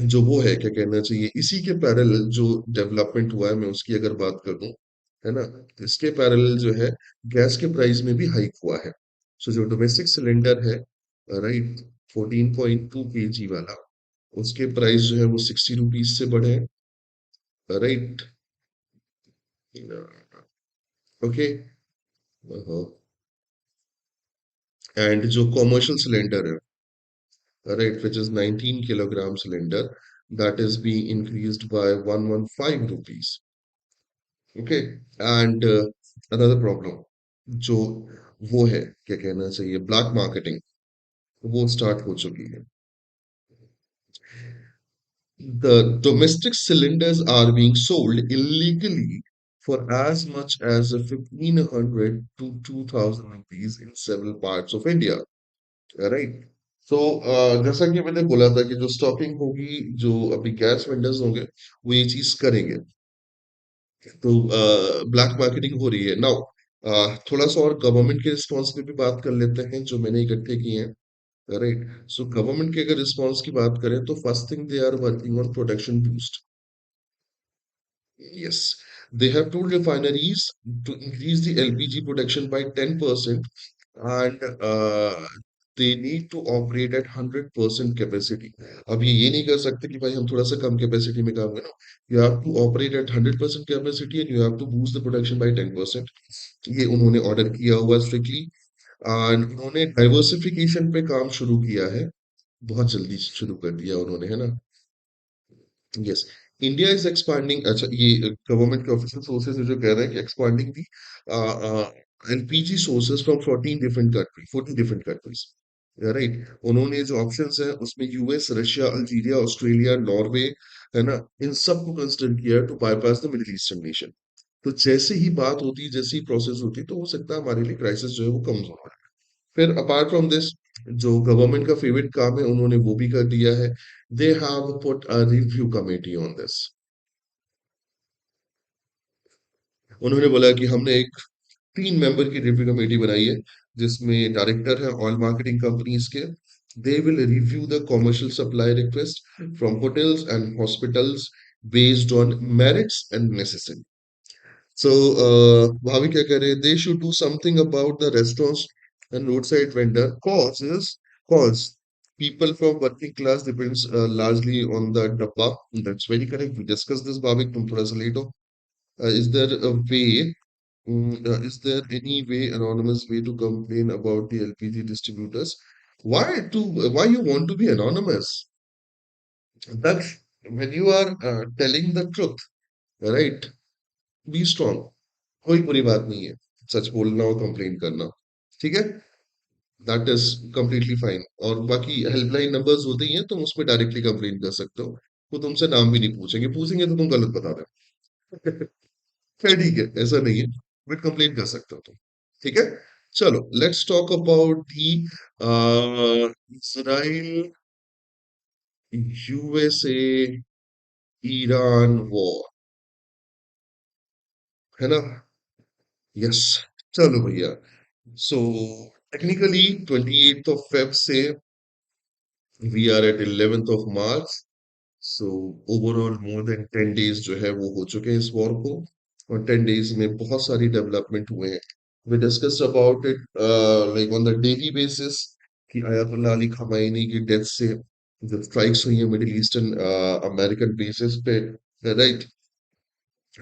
[SPEAKER 1] जो वो है, क्या कहना चाहिए, इसी के पैरेलल जो डेवलपमेंट हुआ है, मैं उसकी अगर बात करूं, है ना, तो इसके पैरेलल जो है गैस के प्राइस में भी हाइक हुआ है। सो जो डोमेस्टिक सिलेंडर है, राइट, 14.2 kg वाला, उसके प्राइस जो है वो 60 रुपीज से बढ़े हैं, राइट, ओके। एंड जो कॉमर्शियल सिलेंडर है, right, which is 19 kilogram cylinder, that is being increased by 115 rupees। Okay, and another problem जो वो है, क्या कहना चाहिए, ब्लैक मार्केटिंग, वो स्टार्ट हो चुकी है। The domestic cylinders are being sold illegally for as much as 1,500 to 2,000 rupees in several parts of India, right? So जैसा कि मैंने बोला था कि जो स्टॉकिंग होगी, जो अभी गैस वेंडर्स होंगे, वो ये चीज करेंगे, तो ब्लैक मार्केटिंग हो रही है नाउ। थोड़ा सा और गवर्नमेंट के रिस्पॉन्स पे भी बात कर लेते हैं जो मैंने इकट्ठे किए हैं, राइट। सो गवर्नमेंट के अगर रिस्पॉन्स की बात करें तो first thing they are working on production boost. Yes, they have told refineries to increase the LPG production by 10%, and they need to operate at 100% capacity। अब ये नहीं कर सकते कि भाई हम थोड़ा सा कम कैपेसिटी में काम करें। You have to operate at 100% capacity and you have to boost the production by 10%। ये उन्होंने ऑर्डर किया हुआ स्ट्रिक्टली। एंड उन्होंने डाइवर्सिफिकेशन पे काम शुरू किया है, बहुत जल्दी शुरू कर दिया उन्होंने, है ना। Yes, India is expanding. अच्छा, ये गवर्नमेंट के ऑफिशियल सोर्सेज जो कह रहे हैं कि expanding the LPG sources from 14 different countries, right. उन्होंने जो ऑप्शंस हैं उसमें US, Russia, Algeria, Australia, Norway, है ना, इन सबको कंसिडर किया है to bypass the Middle Eastern nation. तो जैसे ही बात होती है, जैसे ही प्रोसेस होती है, तो हो सकता है हमारे लिए क्राइसिस जो है वो कम हो। फिर अपार्ट फ्रॉम दिस, जो गवर्नमेंट का फेवरेट काम है उन्होंने वो भी कर दिया है। They have put a review committee on this. उन्होंने बोला कि हमने एक 3 मेंबर की रिव्यू कमेटी बनाई है, जिसमें डायरेक्टर है ऑयल मार्केटिंग कंपनीज के। They will review the commercial supply request from hotels and hospitals based on merits and necessity. So, भाभी क्या कह रहे हैं? They should do something about the restaurants and roadside vendor cause people from working class depends largely on the dabba. That's very correct. We discussed this, Bhavik. तुम थोड़ा सा late हो. Is there a way? Is there any way, anonymous way, to complain about the LPG distributors? Why to? Why you want to be anonymous? That when you are telling the truth, right? Be strong. कोई बुरी बात नहीं है सच बोलना और कंप्लेन करना, ठीक है। That is completely fine. और बाकी हेल्पलाइन नंबर्स होते ही हैं, तुम उसमें डायरेक्टली कंप्लेन कर सकते हो। वो तुमसे नाम भी नहीं पूछेंगे, पूछेंगे तो तुम गलत बता देना। फिर ठीक है, ऐसा नहीं है, बट कंप्लेन कर सकते हो तुम, ठीक है। चलो, let's talk about the Israel USA Iran war, है ना। यस, चलो भैया। सो टेक्निकली 28 ऑफ फेब से we are at 11 of March. So overall more than 10 days जो है वो हो चुके हैं इस वॉर को, और 10 डेज में बहुत सारी डेवलपमेंट हुए हैं। We discussed about it like on the daily basis कि अयतुल्ला अली खमेनी की डेथ से जो स्ट्राइक्स हुई है मिडिल ईस्टर्न अमेरिकन बेसिस पे, राइट।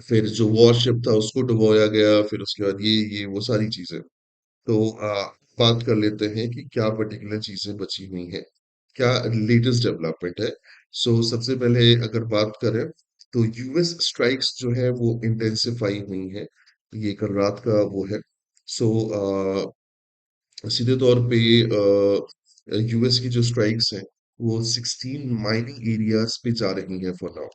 [SPEAKER 1] फिर जो वॉरशिप था उसको डुबोया गया, फिर उसके बाद ये वो सारी चीजें। तो बात कर लेते हैं कि क्या पर्टिकुलर चीजें बची हुई हैं, क्या लेटेस्ट डेवलपमेंट है। सो सबसे पहले अगर बात करें तो यूएस स्ट्राइक्स जो है वो इंटेंसिफाई हुई हैं। ये कल रात का वो है। सो सीधे तौर पे यूएस की जो स्ट्राइक्स हैं वो 16 माइनिंग एरियाज पे जा रही हैं for now,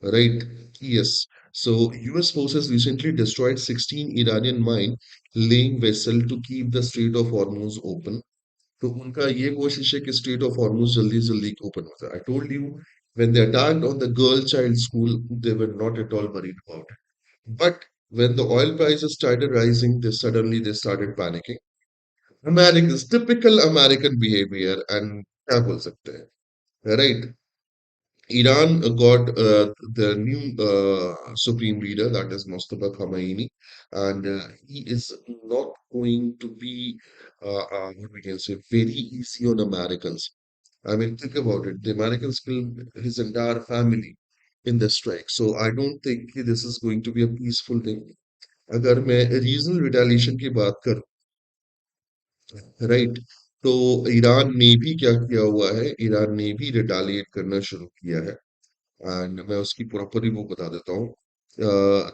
[SPEAKER 1] right? Yes. So US forces recently destroyed 16 Iranian mine laying vessel to keep the Strait of Hormuz open. तो उनका ये कोशिश है कि Strait of Hormuz जल्दी जल्दी open हो जाए. I told you when they attacked on the girl child school, they were not at all worried about it. But when the oil prices started rising, they started panicking. Americans, typical American behavior, and क्या बोल सकते हैं, right? Iran got the new supreme leader, that is Mustafa Khamenei, and he is not going to be, what we can say, very easy on Americans. I mean, think about it. The Americans killed his entire family in the strike. So I don't think this is going to be a peaceful thing. अगर मैं रीजनल रिटेलिएशन की बात करूं, राइट, तो ईरान ने भी क्या किया हुआ है, ईरान ने भी रिटेलिएट करना शुरू किया है। एंड मैं उसकी प्रॉपरली वो बता देता हूँ।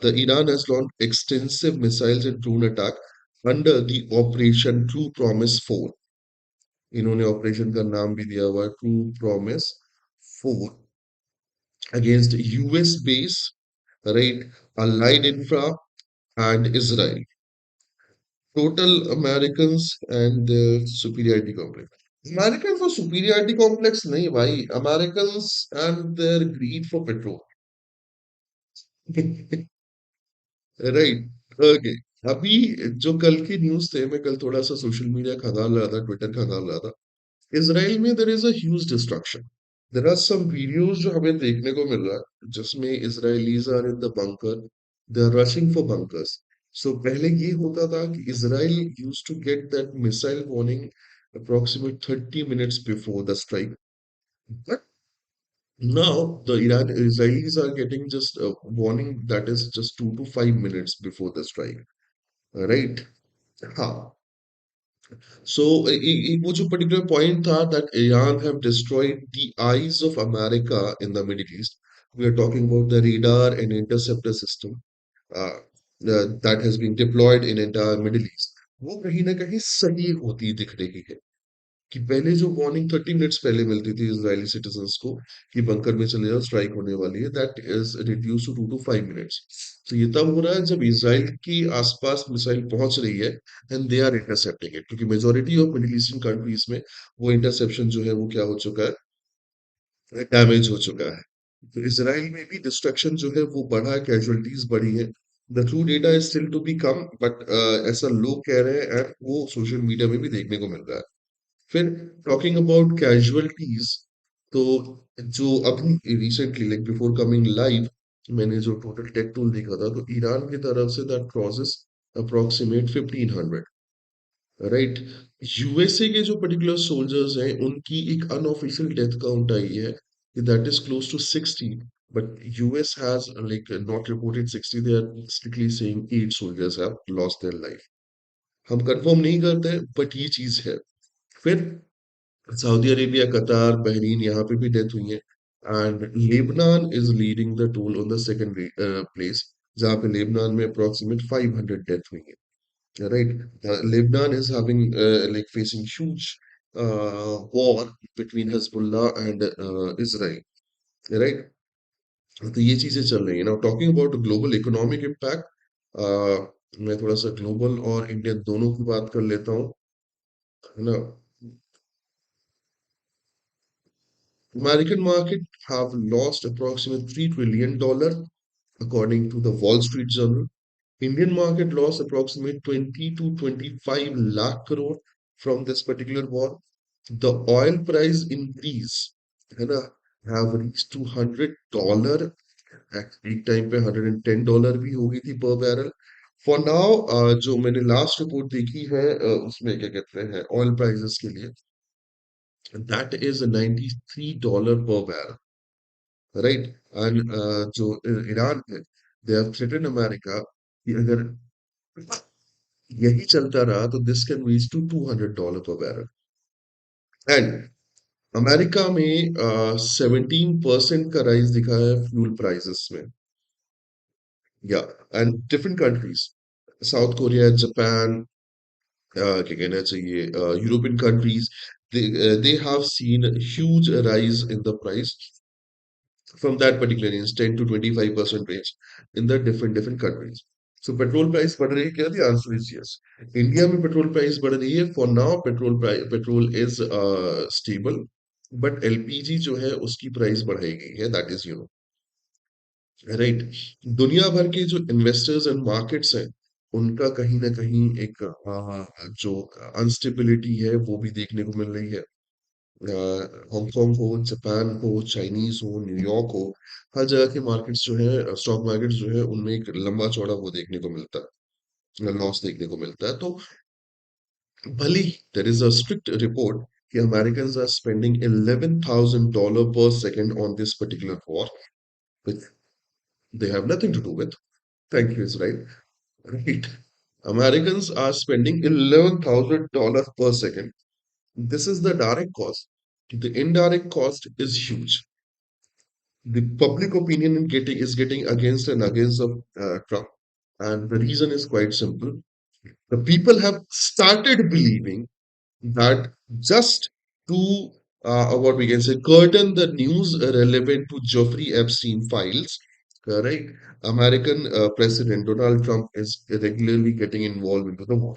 [SPEAKER 1] The Iran has launch extensive missiles and drone attack under the operation true promise 4। इन्होंने ऑपरेशन का नाम भी दिया हुआ है true promise 4, against US base, right, allied infra and Israel. Total Americans and their superiority complex. Americans और superiority complex नहीं भाई, Americans and their greed for petrol. Right, okay. अभी जो कल की न्यूज थे, मैं कल थोड़ा सा सोशल मीडिया खंगाल रहा था, ट्विटर खंगाल रहा था। इसराइल में there is a huge destruction. There are some videos जो हमें देखने को मिल रहा है जिसमें Israelis are in the bunker, they are rushing for bunkers. So पहले ये होता था कि Israel used to get that missile warning approximate 30 minutes before the strike, but now the Israelis are getting just a warning that is just 2 to 5 minutes before the strike, right? हाँ, So वो जो particular point था that Iran have destroyed the eyes of America in the Middle East. We are talking about the radar and interceptor system uh, that has been deployed in entire Middle East. वो कहीं ना कहीं सही होती दिख रही है कि पहले जो वार्निंग 30 मिनट्स पहले मिलती थी इजरायली सिटीजन्स को कि बंकर में चले जाओ स्ट्राइक होने वाली है that is reduce to 2 to 5 minutes. तो ये तब हो रहा है जब इसराइल की आसपास मिसाइल पहुंच रही है and they are intercepting it क्योंकि majority of Middle eastern countries में वो इंटरसेप्शन जो है वो क्या हो चुका है डैमेज हो चुका है. तो इसराइल में भी डिस्ट्रक्शन जो है वो बढ़ा है कैजुअलिटीज बढ़ी है. The true data is still to be come but ऐसा लोग कह रहे हैं एंड वो सोशल मीडिया में भी देखने को मिल रहा है. फिर टॉकिंग अबाउट कैजुअलिटीज तो जो अभी recently like before coming live मैंने जो टोटल टेक टूल देखा था तो ईरान की तरफ say that crosses approximate 1500. Right. USA के जो पर्टिकुलर सोल्जर्स हैं उनकी एक अनऑफिशियल डेथ काउंट आई है that is close to 60. But US has like not reported 60. They are strictly saying 8 soldiers have lost their life. हम कंफर्म नहीं करते बट ये चीज है. फिर सऊदी अरेबिया, कतार, बहरीन यहाँ पे भी डेथ हुई है. And Lebanon is leading the toll on the second place जहाँ पे लेबनान में अप्रोक्सीमेट 500 डेथ हुई है. Right. Lebanon is having like facing huge war between Hezbollah and Israel. Right. तो ये चीजें चल रही है ना. Talking about global economic impact मैं थोड़ा सा ग्लोबल और इंडियन दोनों की बात कर लेता हूँ. है ना. American market have lost approximately $3 trillion according to the Wall Street Journal. Indian market lost approximately 20 to 25 lakh crore from this particular war. The oil price increase है ना have reached to $100. एक टाइम पे $110 भी हो गई थी पर बैरल. फॉर नाउ जो मैंने लास्ट रिपोर्ट देखी है उसमें क्या कहते हैं ऑयल प्राइसेस के लिए दैट इज $93 पर बैरल. राइट. एंड जो ईरान है दे हैव थ्रेटन अमेरिका कि अगर यही चलता रहा तो दिस कैन रीच टू $200 पर बैरल. एंड अमेरिका में 17% का राइज दिखा है फ्यूल प्राइसेस में. या and different countries south Korea, Japan, क्या कहना चाहिए European countries they have seen a huge rise in the price from that particular range 10 to 25% range in the different countries. So petrol price बढ़ रही है क्या? The answer is yes. India में पेट्रोल प्राइस बढ़ रही है. For now petrol is stable but LPG जो है उसकी प्राइस बढ़ाई गई है दैट इज राइट. दुनिया भर के जो इन्वेस्टर्स एंड मार्केट्स हैं उनका कहीं ना कहीं एक जो अनस्टेबिलिटी है वो भी देखने को मिल रही है. हांगकांग हो, जापान हो, चाइनीज हो, न्यूयॉर्क हो, हर जगह के मार्केट्स जो है स्टॉक मार्केट्स जो है उनमें एक लंबा चौड़ा वो देखने को मिलता है लॉस देखने को मिलता है. तो भले there is a strict report कि American are spending $11,000 per second on this particular war which they have nothing to do with. Thank you Israel. Right. Americans are spending $11,000 per second. This is the direct cost. The indirect cost is huge. The public opinion is getting against and against of Trump, and the reason is quite simple. The people have started believing that just to what we can say curtain the news relevant to Jeffrey Epstein files, right? American President Donald Trump is regularly getting involved into the war.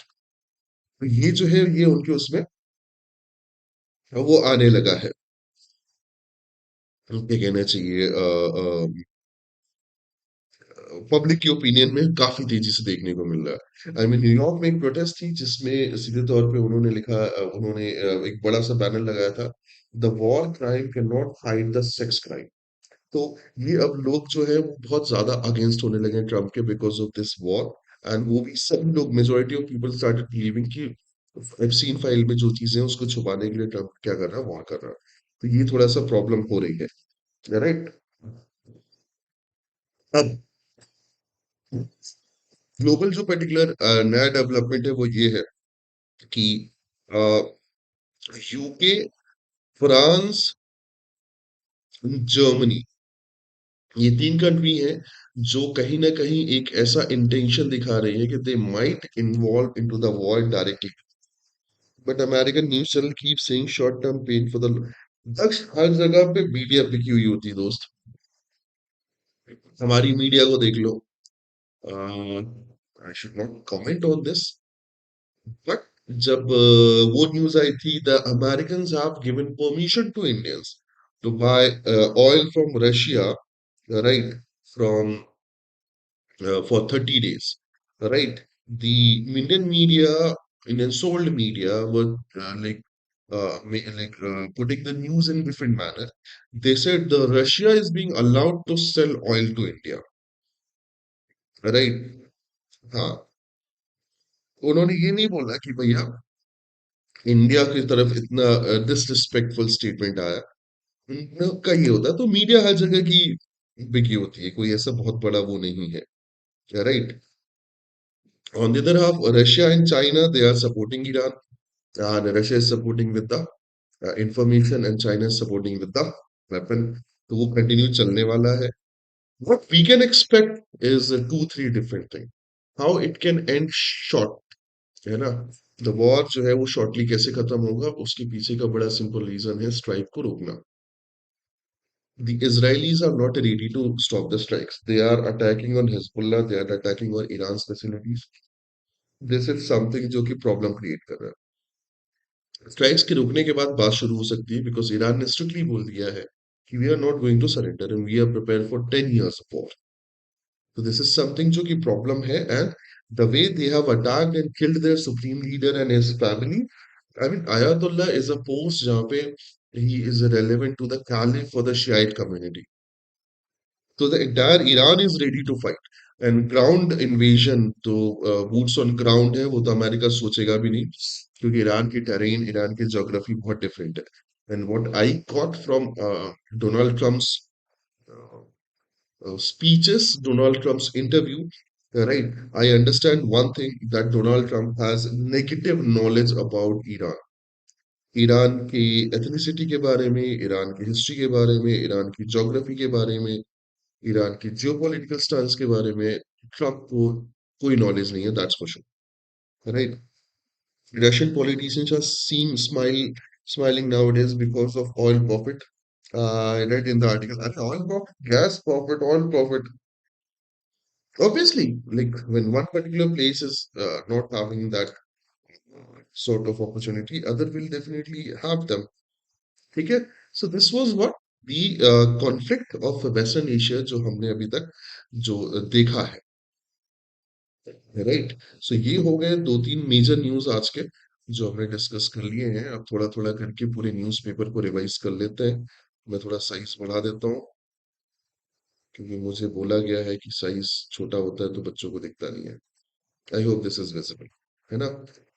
[SPEAKER 1] तो ये जो है ये उनके उसमें वो आने लगा है. क्या कहना चाहिए पब्लिक की ओपिनियन में काफी तेजी से देखने को मिल रहा है. आई मीन न्यूयॉर्क में एक प्रोटेस्ट थी जिसमें सीधे तौर पे उन्होंने लिखा उन्होंने एक बड़ा सा बैनर लगाया था the war crime can not hide the sex crime. तो ये अब लोग जो है वो बहुत ज्यादा अगेंस्ट होने लगे हैं ट्रम्प के because of this war. And वो भी सभी लोग majority of people started believing कि एप्सीन फाइल में जो चीजें हैं उसको छुपाने के लिए ट्रम्प क्या कर रहा है वॉर कर रहा है. तो ये थोड़ा सा प्रॉब्लम हो रही है. राइट. अब ग्लोबल जो पर्टिकुलर नया डेवलपमेंट है वो ये है कि यूके, फ्रांस, जर्मनी, ये तीन कंट्री हैं जो कहीं ना कहीं एक ऐसा इंटेंशन दिखा रही है कि they might involve into the war directly, but American news channel keep saying short term pain for the Daksh. हर जगह पे मीडिया बिकी हुई होती है दोस्त। हमारी मीडिया को देख लो। I should not comment on this, but जब वो न्यूज आई थी, the American have given permission to Indians to buy oil from Russia, right, from for 30 days, right? The Indian media, Indian sold media were putting the news in different manner. They said the Russia is being allowed to sell oil to India, right? हाँ, उन्होंने ये नहीं बोला कि भैया इंडिया की तरफ इतना डिसरिस्पेक्टफुल स्टेटमेंट आया। उनका ये होता है, तो मीडिया हर जगह की बिकी होती है, कोई ऐसा बहुत बड़ा वो नहीं है, right? On the other half, Russia and China, they are supporting Iran, and Russia is supporting with the information, and China is supporting with the weapon. तो वो कंटिन्यू चलने वाला है. What we can expect is two, three different things. How it can end short, है ना? The war जो है वो shortly कैसे खत्म होगा, उसके पीछे का बड़ा simple reason है strike को रोकना. The Israelis are not ready to stop the strikes. They are attacking on Hezbollah. They are attacking on Iran's facilities. This is something जो कि problem create कर रहा है. स्ट्राइक्स के रुकने के बाद बात शुरू हो सकती है, बिकॉज ईरान ने स्ट्रिक्टली बोल दिया है कि we are not going to surrender and we are prepare for 10 years of war. तो दिस इज समथिंग जो कि प्रॉब्लम है, and the way they have attacked and killed their supreme leader and his family. I mean Ayatollah is a post जहाँ पे he is relevant to the caliph for the Shiite community. तो the entire Iran is ready to fight, and ground invasion तो बूट्स ऑन ग्राउंड है, वो तो अमेरिका सोचेगा भी नहीं, क्योंकि ईरान की टेरेन, ईरान की ज्योग्राफी बहुत डिफरेंट है. And what I got from Donald Trump's speeches, Donald Trump's interview, right? I understand one thing, that Donald Trump has negative knowledge about Iran. Iran की एथनिसिटी के बारे में, ईरान की हिस्ट्री के बारे में, ईरान की ज्योग्राफी के बारे में, ईरान की जियोपॉलिटिकल स्टांस के बारे में ट्रम्प को कोई नॉलेज नहीं है, that's for sure, right? Russian politicians are seen smiling nowadays because of oil profit. I read in the article, oil profit, gas profit, oil profit. Obviously, like when one particular place is not having that sort of opportunity, other will definitely have them. ठीक है? So this was what the conflict of Western Asia जो हमने अभी तक जो देखा है, राइट? सो ये हो गए दो तीन मेजर न्यूज आज के जो हमने डिस्कस कर लिए हैं. अब थोड़ा थोड़ा करके पूरे न्यूज़पेपर को रिवाइज कर लेते हैं. मैं थोड़ा साइज बढ़ा देता हूँ, क्योंकि मुझे बोला गया है कि साइज छोटा होता है तो बच्चों को दिखता नहीं है. I hope this is visible, है ना?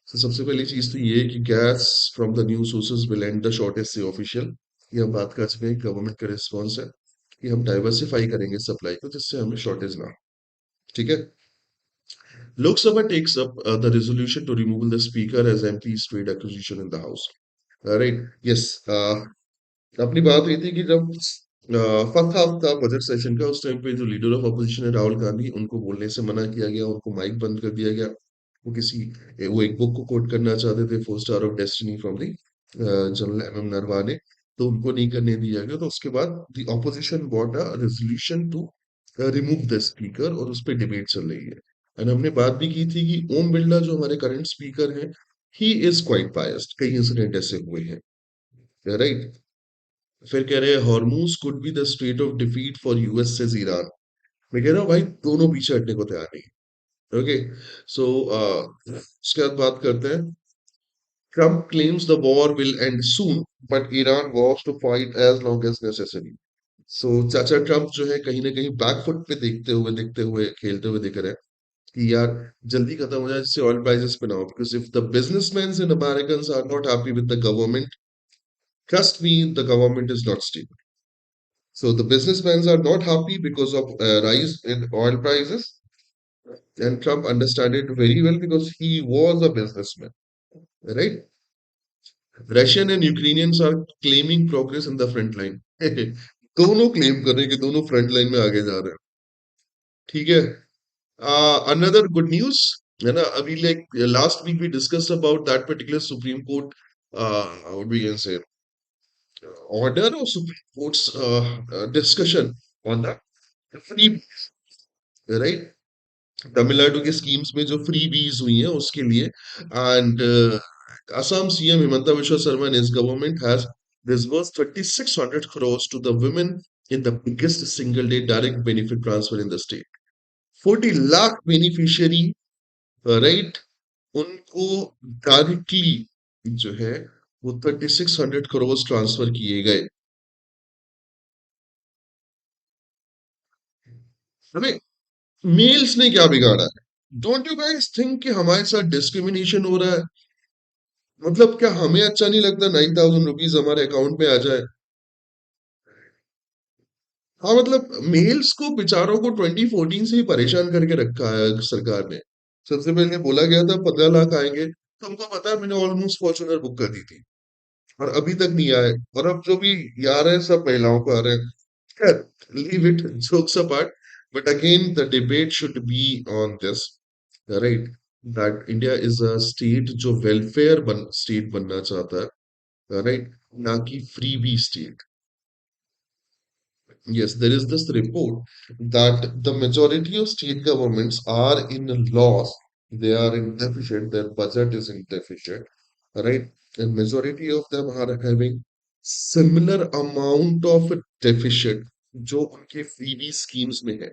[SPEAKER 1] तो सबसे पहली चीज तो ये है कि gas from the new sources will and the shortage से ऑफिशियल. ये हम बात कर चुके हैं, गवर्नमेंट का रिस्पॉन्स है कि हम डाइवर्सिफाई करेंगे सप्लाई को, जिससे हमें शॉर्टेज ना हो. ठीक है. Lok Sabha takes up the resolution to remove the speaker as MP's trade acquisition in the house. Right? Yes. अपनी बात हुई थी कि जब फर्स्ट हाफ था बजट सेशन का, उस टाइम पे जो लीडर ऑफ अपोजिशन है राहुल गांधी, उनको बोलने से मना किया गया, उनको माइक बंद कर दिया गया. वो एक बुक को कोट करना चाहते थे, four star of destiny from the general M Naravane, तो उनको नहीं करने दिया गया. तो उसके बाद the opposition bought a resolution to remove the speaker, और उस पर डिबेट चल रही है. एंड हमने बात भी की थी कि ओम बिरला जो हमारे करंट स्पीकर हैं, ही इज क्वाइट बायस्ड. कई इंसिडेंट ऐसे हुए हैं, राइट? फिर कह रहे हैं Hormuz could be the state of defeat for US से ईरान. मैं कह रहा हूँ भाई दोनों पीछे हटने को तैयार नहीं. ओके. सो उसके बाद बात करते हैं. Trump claims the war will end soon, but Iran wants to fight as long as necessary. So चाचा ट्रम्प जो है कहीं ना कहीं बैकफुट पे देखते हुए खेलते हुए दिख रहे हैं कि यार जल्दी खत्म हो जाए, जिससे ऑयल प्राइसेस पे ना हो. Because if the businessman in American are not happy with the government, trust me, the government is not stable. So the businessmen are not happy because of rise in oil prices, and Trump understood it very well because he was a businessman, right? Russian and Ukrainians are claiming progress in the front line. दोनों क्लेम कर रहे हैं कि दोनों फ्रंट लाइन में आगे जा रहे हैं। ठीक है। अनदर गुड न्यूज है ना, अभी like last week we discussed about that particular supreme court what we can say order or Supreme Court's discussion on the free, right? Tamil Nadu के स्कीम्स में जो फ्री बीज हुई हैं उसके लिए, and Assam CM Himanta Biswa Sharma and his government has disbursed 3600 crores to the women in the biggest single day direct benefit transfer in the state. 40 lakh beneficiary, right? उनको डायरेक्टली जो है वो 3600 करोड़ ट्रांसफर किए गए। हमें मेल्स ने क्या बिगाड़ा है? डोंट यू गाइस थिंक कि हमारे साथ डिस्क्रिमिनेशन हो रहा है? मतलब क्या हमें अच्छा नहीं लगता 9,000 रुपीज हमारे अकाउंट में आ जाए? हाँ, मतलब मेल्स को बेचारों को 2014 से ही परेशान करके रखा है सरकार ने। सबसे पहले बोला गया था 15 लाख आएंगे, तुमको पता है मैंने ऑलमोस्ट फॉर्च्यूनर बुक कर दी थी और अभी तक नहीं आए। और अब जो भी आ रहे हैं सब महिलाओं को आ रहे हैं। खैर, leave it, jokes apart, but again the debate should be on this, right? That India is a state जो वेलफेयर स्टेट बनना चाहता है, राइट? ना कि freebie state. Yes, there is this report that the majority of state governments are in loss. They are in deficit. Their budget is in deficit, right? And majority of them are having similar amount of deficit जो उनके फ्रीबी स्कीम्स में है।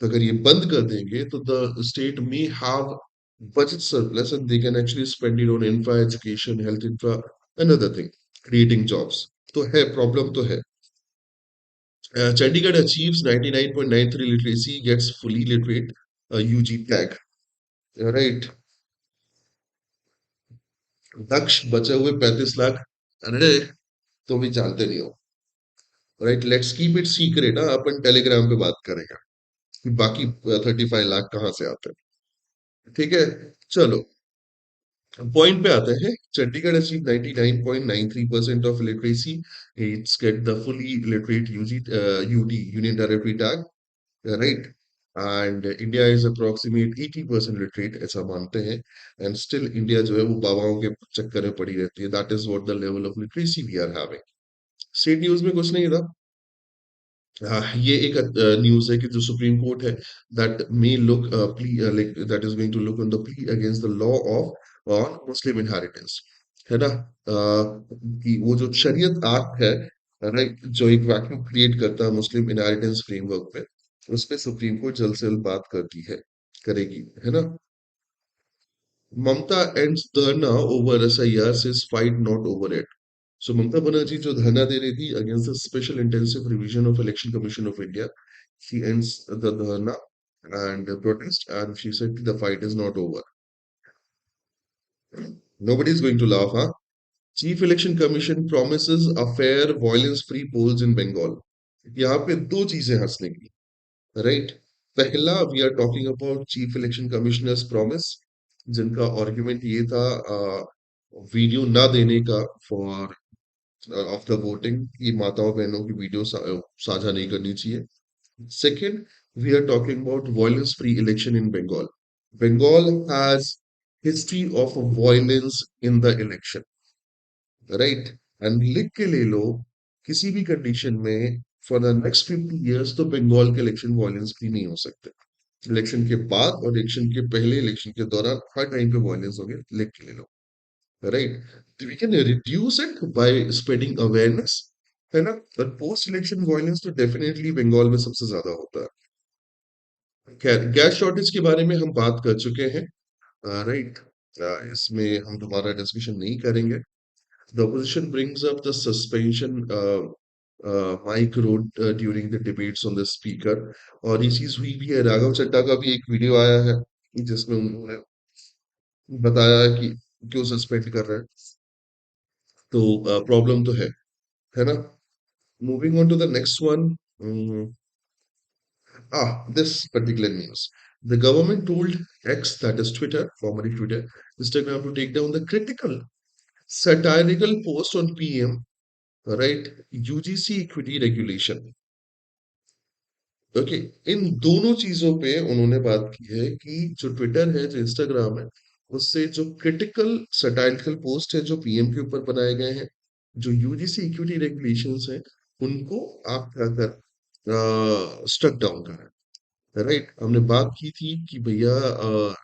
[SPEAKER 1] तो अगर ये बंद कर देंगे तो the state may have budget surplus and they can actually spend it on infra, education, health infra, another thing, creating jobs. तो है, प्रॉब्लम तो है। Chandigarh achieves 99.93 literacy, gets fully literate UG tag. Right. दक्ष बचे हुए 35 लाख, अरे तो भी जानते नहीं हो। Right, let's keep it secret. हाँ, अपन टेलीग्राम पे बात करेंगे कि बाकी 35 लाख कहाँ से आते हैं। ठीक है, चलो पॉइंट पे आते हैं। Chandigarh achieve 99.93% of literacy, it's get the fully literate UG UD union territory tag, right? And India is approximate 80% literate ऐसा मानते हैं, एंड स्टिल इंडिया जो है वो बाबाओं के चक्कर में पड़ी रहती है। That is what the level of literacy we are having. State news में कुछ नहीं था। ये एक न्यूज है कि जो सुप्रीम कोर्ट है that may look plea like that is going to look on the plea against the law of on Muslim inheritance, है ना? कि वो जो शरीयत एक्ट है, राइट, जो एक वैक्यूम क्रिएट करता है मुस्लिम इनहेरिटेंस फ्रेमवर्क पे, उस पे सुप्रीम कोर्ट जल्द से जल्द बात करती है, करेगी, है ना? ममता एंड्स धरना over SIR, says fight not over it. So Mamata Banerjee जो धरना दे रही थी against the special intensive revision of Election Commission of India, she ends the dharna and protest, and she said the fight is not over. Nobody is going to laugh, huh? Chief Election Commission promises a fair, violence-free polls in Bengal. यहाँ पे दो चीजें हंसने की, राइट? पहला, we are talking about chief election commissioners promise, जिनका आर्गुमेंट ये था वीडियो ना देने का फॉर ऑफ द वोटिंग, कि माताओं बहनों की वीडियो साझा नहीं करनी चाहिए। Second, we are talking about violence free election in Bengal. Bengal has history of violence in the election, right? And लिख के ले लो, किसी भी कंडीशन में फॉर द नेक्स्ट 50 years तो बंगाल के इलेक्शन वायलेंस फ्री नहीं हो सकते। इलेक्शन के बाद और इलेक्शन के पहले, इलेक्शन के दौरान हर टाइम पे वायलेंस हो गया, लिख के ले लो, right? We can reduce it by spreading awareness, है ना? but post election violence तो डेफिनेटली बंगाल में सबसे ज्यादा होता है। खैर, गैस शॉर्टेज के बारे में हम बात कर चुके हैं, राइट? इसमें हम दोबारा डिस्कशन नहीं करेंगे। The opposition brings up the suspension mic road during the debates on the speaker, और ये चीज हुई भी है। राघव चड्ढा का भी एक वीडियो आया है जिसमें उन्होंने बताया है कि क्यों सस्पेंड कर रहे हैं। तो प्रॉब्लम तो है ना? Moving on to the next one. This particular news. The government told X, that is Twitter, formerly Twitter, Instagram, to take down the critical satirical post on PM, right? UGC equity regulation. Okay, इन दोनों चीजों पे उन्होंने बात की है कि जो ट्विटर है, जो इंस्टाग्राम है, उससे जो क्रिटिकल सटाइरिकल पोस्ट है जो पीएम के ऊपर बनाए गए हैं, जो यूजीसी इक्विटी रेगुलेशंस हैं, उनको आप क्या कर स्ट्रक डाउन करें। राइट, हमने बात की थी कि भैया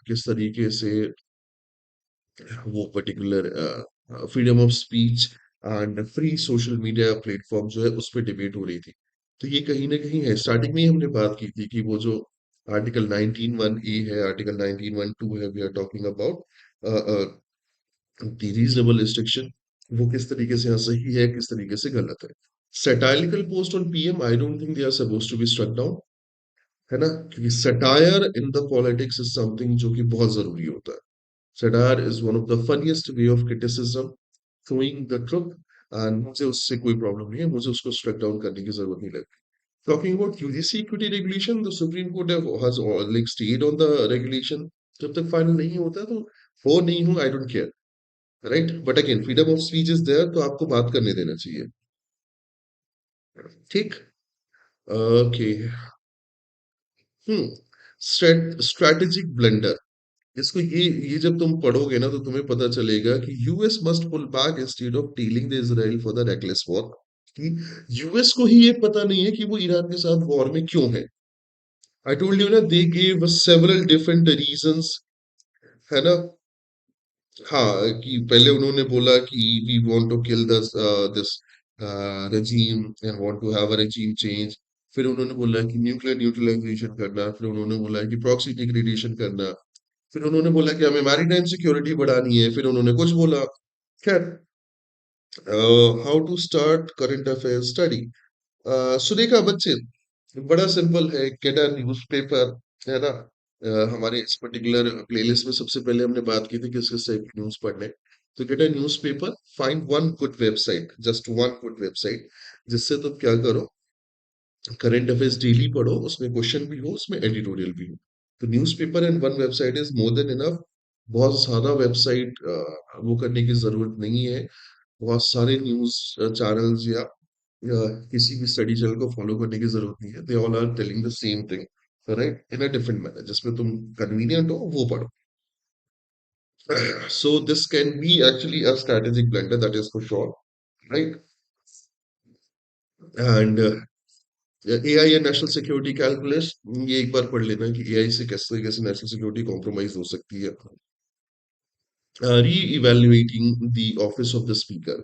[SPEAKER 1] किस तरीके से वो particular freedom of speech and free social media platform जो है उस पर डिबेट हो रही थी। तो ये कहीं ना कहीं है, स्टार्टिंग में ही हमने बात की थी कि वो जो आर्टिकल 19(1)(a) है, आर्टिकल 19(1)(2) है, we are talking about the reasonable restriction, वो किस तरीके से यहाँ सही है, किस तरीके से गलत है। Satirical post on PM, I don't think they are suppose to be struck down, है ना, क्योंकि satire in the politics is something जो कि बहुत जरूरी होता है। Satire is one of the funniest way of criticism, throwing the truth, and मुझे उससे कोई प्रॉब्लम नहीं है, मुझे उसको स्ट्रक डाउन करने की जरूरत नहीं लगती। Talking about UGC equity regulation, the Supreme Court has like stayed on the regulation. जब तक फाइनल नहीं होता तो हो नहीं हो, I don't care, right, but again freedom of speech is there, तो आपको बात करने देना चाहिए। ठीक, ओके। स्ट्रेटेजिक ब्लंडर, इसको ये जब तुम पढ़ोगे ना तो तुम्हें पता चलेगा कि US must pull back instead of dealing the Israel for the reckless war, कि यूएस को ही ये पता नहीं है कि वो ईरान के साथ वॉर में क्यों है। आई टोल्ड यू ना, they gave several different reasons, है ना। हाँ, कि पहले उन्होंने बोला कि we want to kill this regime and want to have a regime change। फिर उन्होंने बोला कि न्यूक्लियर न्यूट्रलाइजेशन करना, फिर उन्होंने बोला कि प्रॉक्सी डिग्रेडेशन करना, फिर उन्होंने बोला कि हमें मैरीटाइम सिक्योरिटी बढ़ानी है, फिर उन्होंने कुछ बोला। खैर, how to start current affair study. Surekha बच्चे, बड़ा सिंपल है, गेट अ न्यूज़पेपर, है ना। हमारे इस पर्टिकुलर प्लेलिस्ट में सबसे पहले हमने बात की थी किस किस टाइप की न्यूज़ पढ़ने। तो get a newspaper, find one good website, just one good website, जिससे तुम क्या करो, करंट अफेयर्स डेली पढ़ो, उसमें क्वेश्चन भी हो, उसमें एडिटोरियल भी हो। तो newspaper and one website is more than enough. बहुत सारा वेबसाइट वो करने की जरूरत नहीं है। बहुत सारे न्यूज़ चैनल्स या किसी भी स्टडी चैनल को फॉलो करने की जरूरत नहीं है, they all are telling the same thing, right, in a different manner, जिसमें तुम कन्वीनियंट हो वो पढ़ो। So this can be actually a strategic blunder, that is for sure, right? And AI and national security calculus, ये एक बार पढ़ लेना कि एआई से किस तरीके से नेशनल सिक्योरिटी कॉम्प्रोमाइज हो सकती है। Re-evaluating the office of the speaker.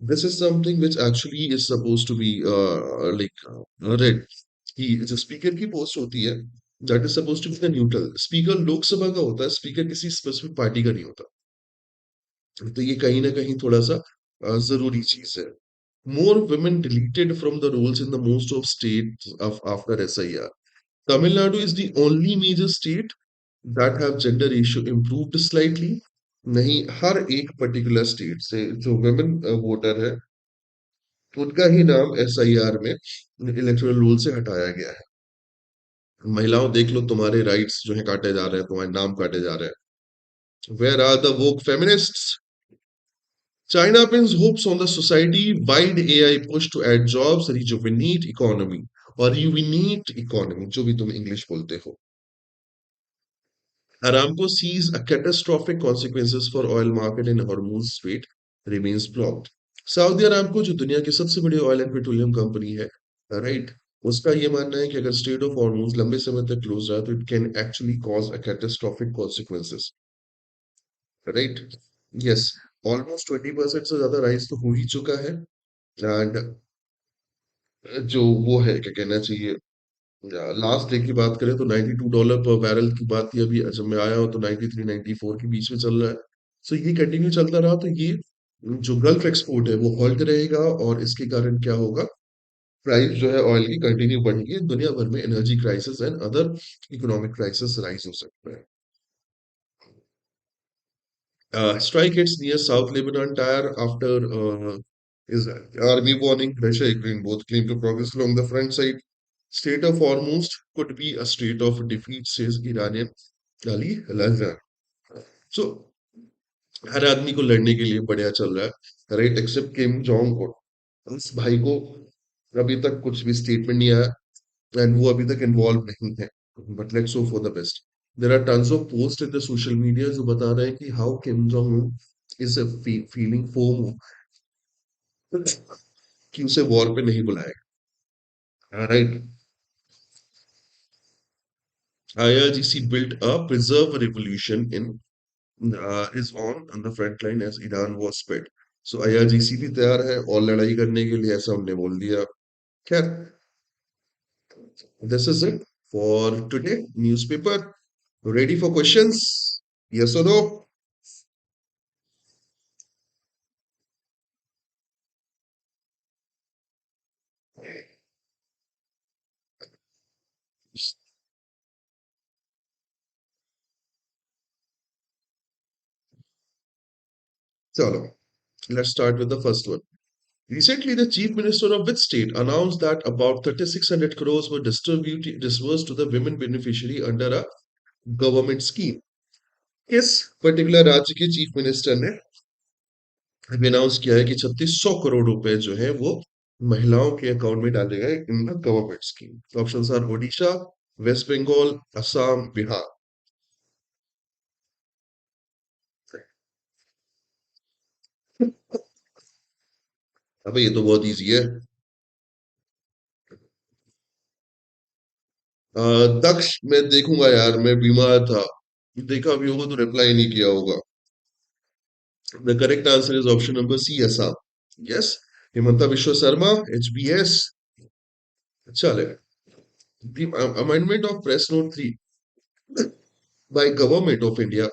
[SPEAKER 1] This is something which actually is supposed to be read, कि जो स्पीकर की पोस्ट होती है, that is suppose to be the neutral. Speaker Lok Sabha का होता है, स्पीकर किसी स्पेसिफिक पार्टी का नहीं होता। तो ये कहीं ना कहीं थोड़ा सा जरूरी चीज है। More women deleted from the roles in the most of states of after SIR. Tamil Nadu is the only major state that have gender ratio improved slightly. नहीं, हर एक पर्टिकुलर स्टेट से जो वुमेन वोटर है, उनका ही नाम एसआईआर में इलेक्टोरल रोल से हटाया गया है। महिलाओं देख लो, तुम्हारे राइट्स जो है काटे जा रहे हैं, तुम्हारे नाम काटे जा रहे हैं। Where are the woke feminists. China pins hopes on the society-wide AI push to add jobs, rejuvenate economy, or rejuvenate economy, जो भी तुम इंग्लिश बोलते हो। Aramco sees a catastrophic consequences for oil market in Hormuz Strait remains blocked. Saudi Aramco जो दुनिया की सबसे बड़ी ऑयल एंड पेट्रोलियम कंपनी है, राइट, उसका ये मानना है कि अगर स्ट्रेट ऑफ हॉर्मूज लंबे समय तक क्लोज रहा तो it can actually cause a catastrophic consequences, right. Yes, almost 20% से ज्यादा राइज तो हो ही चुका है। एंड जो वो है, क्या कहना चाहिए, लास्ट डे की बात करें तो $92 पर बैरल की बात थी, अभी जब मैं आया हूं तो 93 94 के बीच में चल रहा है। सो ये कंटिन्यू चलता रहा तो ये जो गल्फ एक्सपोर्ट है वो हॉल्ट रहेगा, और इसके कारण क्या होगा, प्राइस जो है ऑयल की कंटिन्यू बढ़ेगी, दुनिया भर में energy crisis and other economic crisis rise हो सकते हैं। Strike hits near South Lebanon tire after Israel. Army warning, Russia, Ukraine both claim to progress along the front side. State of Hormuz could be a state of defeat, says Iranian Ali Lazar. So, हर आदमी को लड़ने के लिए बढ़िया चल रहा है, right, accept Kim Jong Un. उस भाई को अभी तक कुछ भी स्टेटमेंट नहीं आया, एंड वो अभी तक इन्वॉल्व नहीं है। But let's hope for the best. There are tons of post in the social media जो बता रहे हैं कि how Kim Jong is feeling FOMO कि उसे वॉर पे नहीं बुलाएगा, right. IRGC built a preserve revolution in is on the front line as Iran was spent. So IRGC भी तैयार है और लड़ाई करने के लिए, ऐसा हमने बोल दिया। खैर, this is it for today. Newspaper ready for questions? Yes or no? Chalo, let's start with the first one. Recently, the Chief Minister of which state announced that about 3,600 crores were disbursed to the women beneficiary under a government scheme. किस पर्टिकुलर राज्य के चीफ मिनिस्टर ने अभी अनाउंस किया है कि 3,600 करोड़ रुपए जो है वो महिलाओं के अकाउंट में डाले गए in the government scheme? Options are Odisha, west Bengal, Assam, Bihar. अबे ये तो बहुत इजी है। दक्ष, मैं देखूंगा यार, मैं बीमार था, देखा भी होगा तो रिप्लाई नहीं किया होगा। The correct answer is option number C, Assam. Yes, Himanta Biswa Sarma, HBS। चले, the amendment of press note 3 by government of India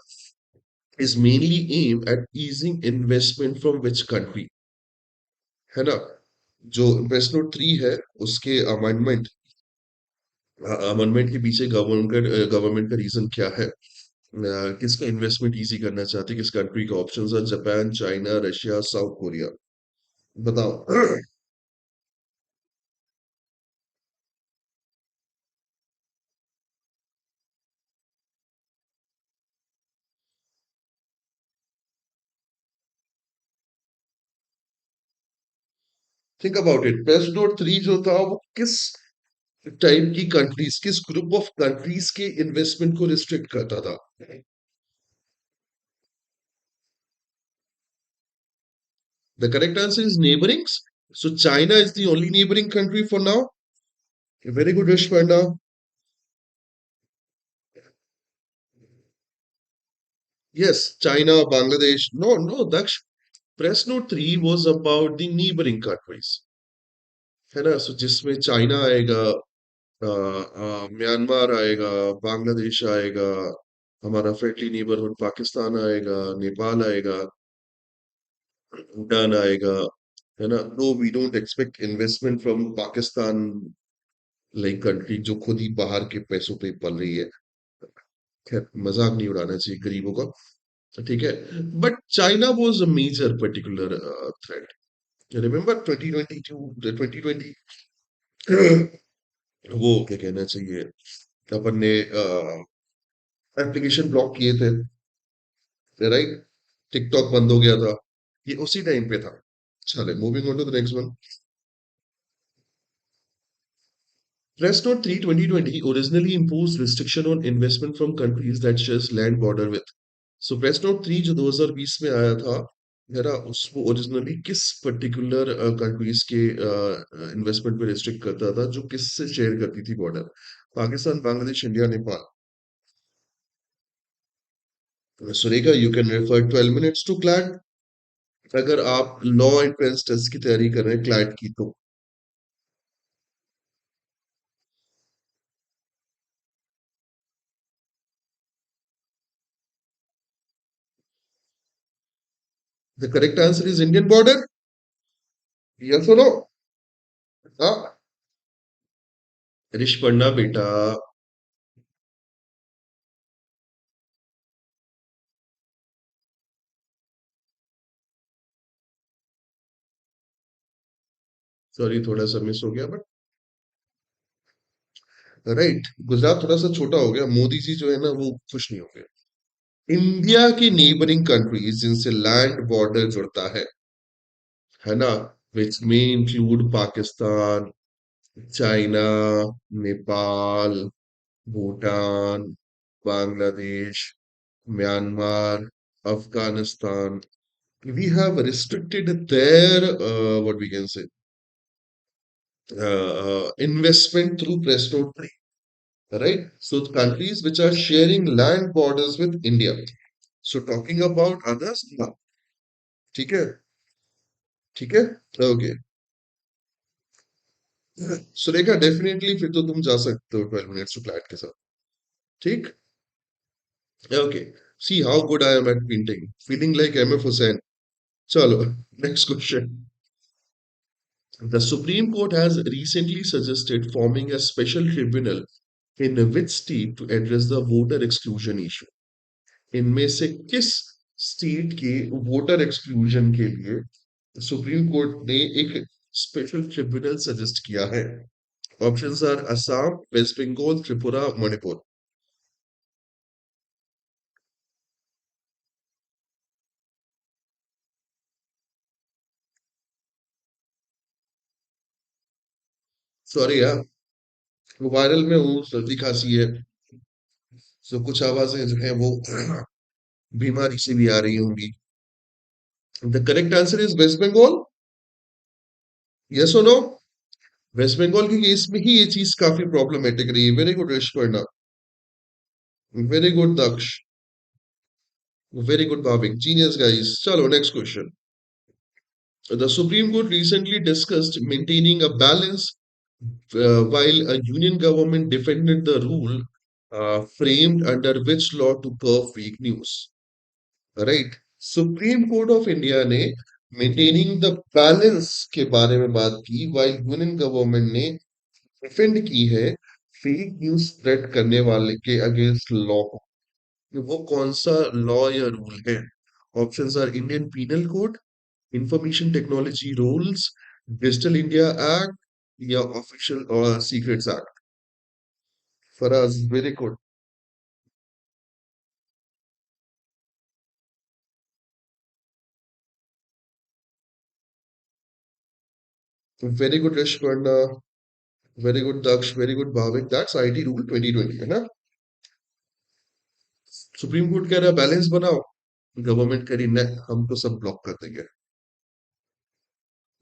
[SPEAKER 1] is mainly aimed at easing investment from which country? है ना? जो प्रेस नोट 3 है, उसके अमेंडमेंट के पीछे गवर्नमेंट का रीजन क्या है? किसका इन्वेस्टमेंट इजी करना चाहती है, किस कंट्री का? ऑप्शंस है Japan, China, Russia, South Korea. बताओ। Think about it, press note 3 जो था वो किस टाइप की कंट्रीज, किस ग्रुप ऑफ कंट्रीज के इन्वेस्टमेंट को रिस्ट्रिक्ट करता था? The correct answer is neighbourings. So China is the only neighbouring country for now. Very good, Yash Panda. Yes, China, Bangladesh. No, no, Daksh. Press note 3 was about the neighboring countries. है ना? सो जिसमें चाइना आएगा, म्यांमार आएगा, बांग्लादेश आएगा, हमारा फ्रेंडली नेबरहुड पाकिस्तान आएगा, नेपाल आएगा, भूटान आएगा, है ना? No, we don't expect investment from Pakistan, like country जो खुद ही बाहर के पैसों पे पल रही है। खैर, मजाक नहीं उड़ाना चाहिए गरीबों का। ठीक है, but China was a major particular threat. Remember 2022, 2020, वो क्या कहना चाहिए, अपन ने एप्लीकेशन ब्लॉक किए थे, राइट? टिकटॉक बंद हो गया था, ये उसी टाइम पे था। चले, moving on to the next one. Press Note 3 2020 originally imposed restriction on investment from countries that shares land border with. So Press Note 3 जो 2020 में आया था, है ना, उसको ओरिजिनली किस पर्टिकुलर कंट्रीज के इन्वेस्टमेंट पे रिस्ट्रिक्ट करता था, जो किससे शेयर करती थी border? Pakistan, Bangladesh, India, Nepal. Surekha, you can refer 12 minutes to CLAT अगर आप लॉ एंट्रेंस टेस्ट की तैयारी कर रहे हैं क्लैट की तो। The correct answer is Indian border. Yes और नो? हाँ, ऋषपर्णा बेटा। सॉरी, थोड़ा सा मिस हो गया, बट राइट। गुजरात थोड़ा सा छोटा हो गया, मोदी जी जो है ना वो खुश नहीं होंगे। इंडिया की नेबरिंग कंट्रीज जिनसे लैंड बॉर्डर जुड़ता है ना, विच में include Pakistan, China, Nepal, Bhutan, Bangladesh, Myanmar, Afghanistan. We have restricted their what we can say investment through press note 3, right? So countries which are sharing land borders with India. So talking about others, no. ठीक है, ठीक है, ओके. सुरेखा डेफिनेटली फिर तो तुम जा सकते हो 12 मिनट्स टू क्लैट के साथ. ठीक, okay. See how good I am at painting, feeling like M F Hussain. चलो, next question. The Supreme Court has recently suggested forming a special tribunal in which state to address the voter exclusion issue. इनमें से किस स्टेट के वोटर एक्सक्लूजन के लिए सुप्रीम कोर्ट ने एक स्पेशल ट्रिब्यूनल सजेस्ट किया है? Options are Assam, west Bengal, Tripura, Manipur. Sorry यार, वायरल में हूँ, सर्दी खांसी है, सो कुछ आवाजें जो है वो बीमारी से भी आ रही होंगी. The correct answer is west Bengal. Yes और नो? वेस्ट बंगाल के केस में ही ये चीज काफी प्रॉब्लमेटिक रही है. Very good Rishparna, very good Daksh, very good Bhavik, genius guys. चलो next question. The Supreme Court recently discussed maintaining a balance while a union government defended the rule framed under which law to curb fake news. Right? Supreme Court of India ने maintaining the balance के बारे में बात की, while union government ने डिफेंड की है फेक न्यूज स्प्रेड करने वाले के अगेंस्ट लॉ को. कि वो कौन सा लॉ या रूल है? Options are Indian penal code, information technology rules, digital India act, या ऑफिशियल और secrets act. Faraz, very good, very good Rishparna, very good Daksh, very good Bhavik. That's IT rule 2020 है ना. सुप्रीम कोर्ट कह रहा है बैलेंस बनाओ, गवर्नमेंट कह रही नहीं, हम तो सब ब्लॉक कर देंगे.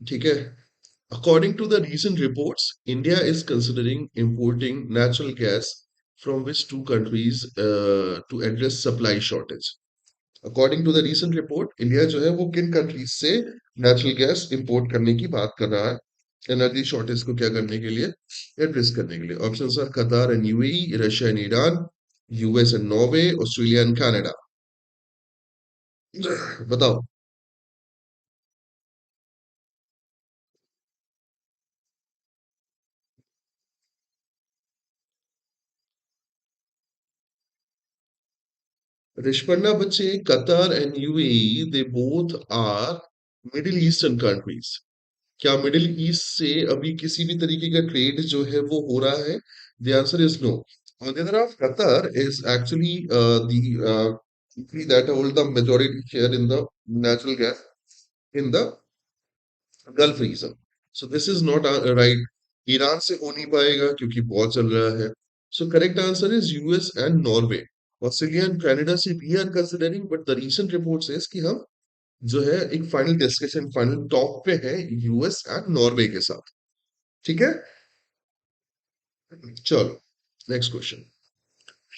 [SPEAKER 1] ठीक है. According to the recent reports, India is considering importing natural gas from which two countries to address supply shortage. According to the recent report, India जो है वो किन कंट्रीज से नेचुरल गैस इंपोर्ट करने की बात कर रहा है एनर्जी शॉर्टेज को क्या करने के लिए, एड्रेस करने के लिए. Options are Qatar and UAE, Russia and Iran, US and Norway, Australia and Canada. बताओ. रिशपन्ना बच्चे, Qatar and UAE they both are middle eastern countries. क्या मिडिल ईस्ट से अभी किसी भी तरीके का ट्रेड जो है वो हो रहा है? The answer is no. On the other hand, Qatar is actually the country that hold the majority share in the natural gas in the Gulf region. So this is not right. Iran से हो नहीं पाएगा क्योंकि बहुत चल रहा है. So correct answer is US and Norway. Australia and Canada से we are considering, but the recent report says कि हम जो है एक फाइनल डिस्कशन फाइनल टॉप पे है यूएस एंड नॉर्वे के साथ. ठीक है, चलो next question.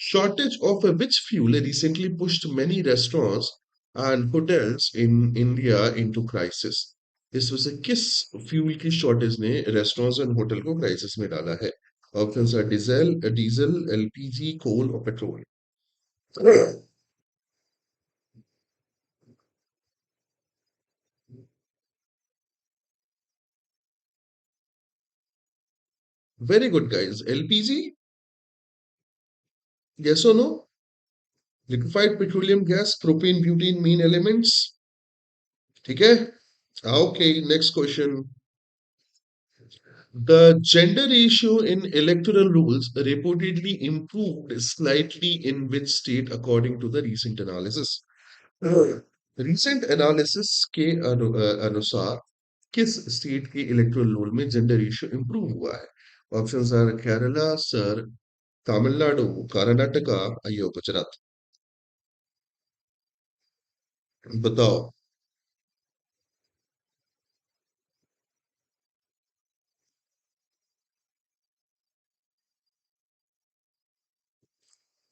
[SPEAKER 1] Shortage of which fuel recently pushed many restaurants and hotels in India into crisis. इस वजह से किस फ्यूल की शॉर्टेज ने रेस्टोरेंट्स एंड होटल को क्राइसिस में डाला है? Options are diesel, LPG, coal और petrol. Very good guys. LPG, yes और no? Liquefied petroleum gas, propane, butane main elements. ठीक है, okay. Next question. The gender ratio in electoral rules reportedly improved slightly in which state according to the recent analysis. Recent analysis के अनुसार किस स्टेट के इलेक्टोरल रोल में जेंडर रेशियो इंप्रूव हुआ है? Options are Kerala, sir, Tamil Nadu, Karnataka, अयो गुजरात। बताओ।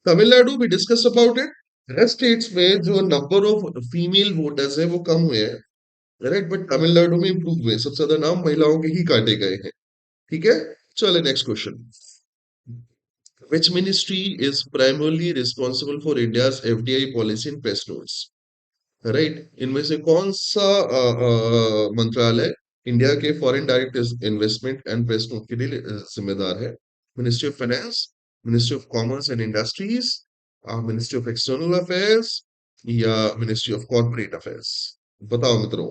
[SPEAKER 1] तमिलनाडु भी discuss about it. Rest states में जो नंबर ऑफ फीमेल वोटर्स है वो कम हुए हैं, राइट, बट तमिलनाडु में इंप्रूव हुए, सबसे ज्यादा नाम महिलाओं के ही काटे गए हैं। ठीक है, चले next question. Which ministry is primarily responsible for India's FDI policy and press notes? Right, इनमें से कौन सा मंत्रालय इंडिया के foreign direct investment and press note के लिए जिम्मेदार है? Ministry of finance, ministry of commerce and industries, ministry of external affairs या मिनिस्ट्री ऑफ कॉर्पोरेट अफेयर्स? बताओ मित्रों।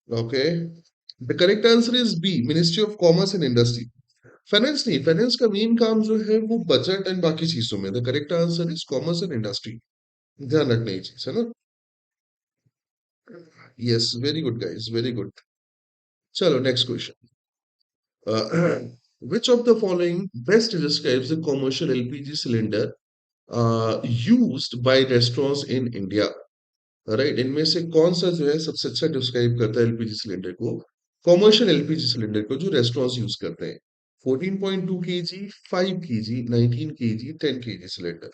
[SPEAKER 1] Okay, the correct answer is B, ministry of commerce and industry. Finance नहीं, फाइनेंस का मेन काम जो है वो बजट एंड बाकी चीजों में। The correct answer is commerce and industry. ध्यान रखना ये चीज है ना। Yes, very good guys, very good. चलो next question. Which of the following best describes the commercial LPG cylinder used by restaurants in India? Right, इनमें से कौन सा जो है सबसे अच्छा डिस्क्राइब करता है एलपीजी सिलेंडर को, कॉमर्शियल एलपीजी सिलेंडर को जो रेस्टोरेंट्स यूज करते हैं? 14.2 KG, 5 KG, 19 KG, 10 KG cylinder?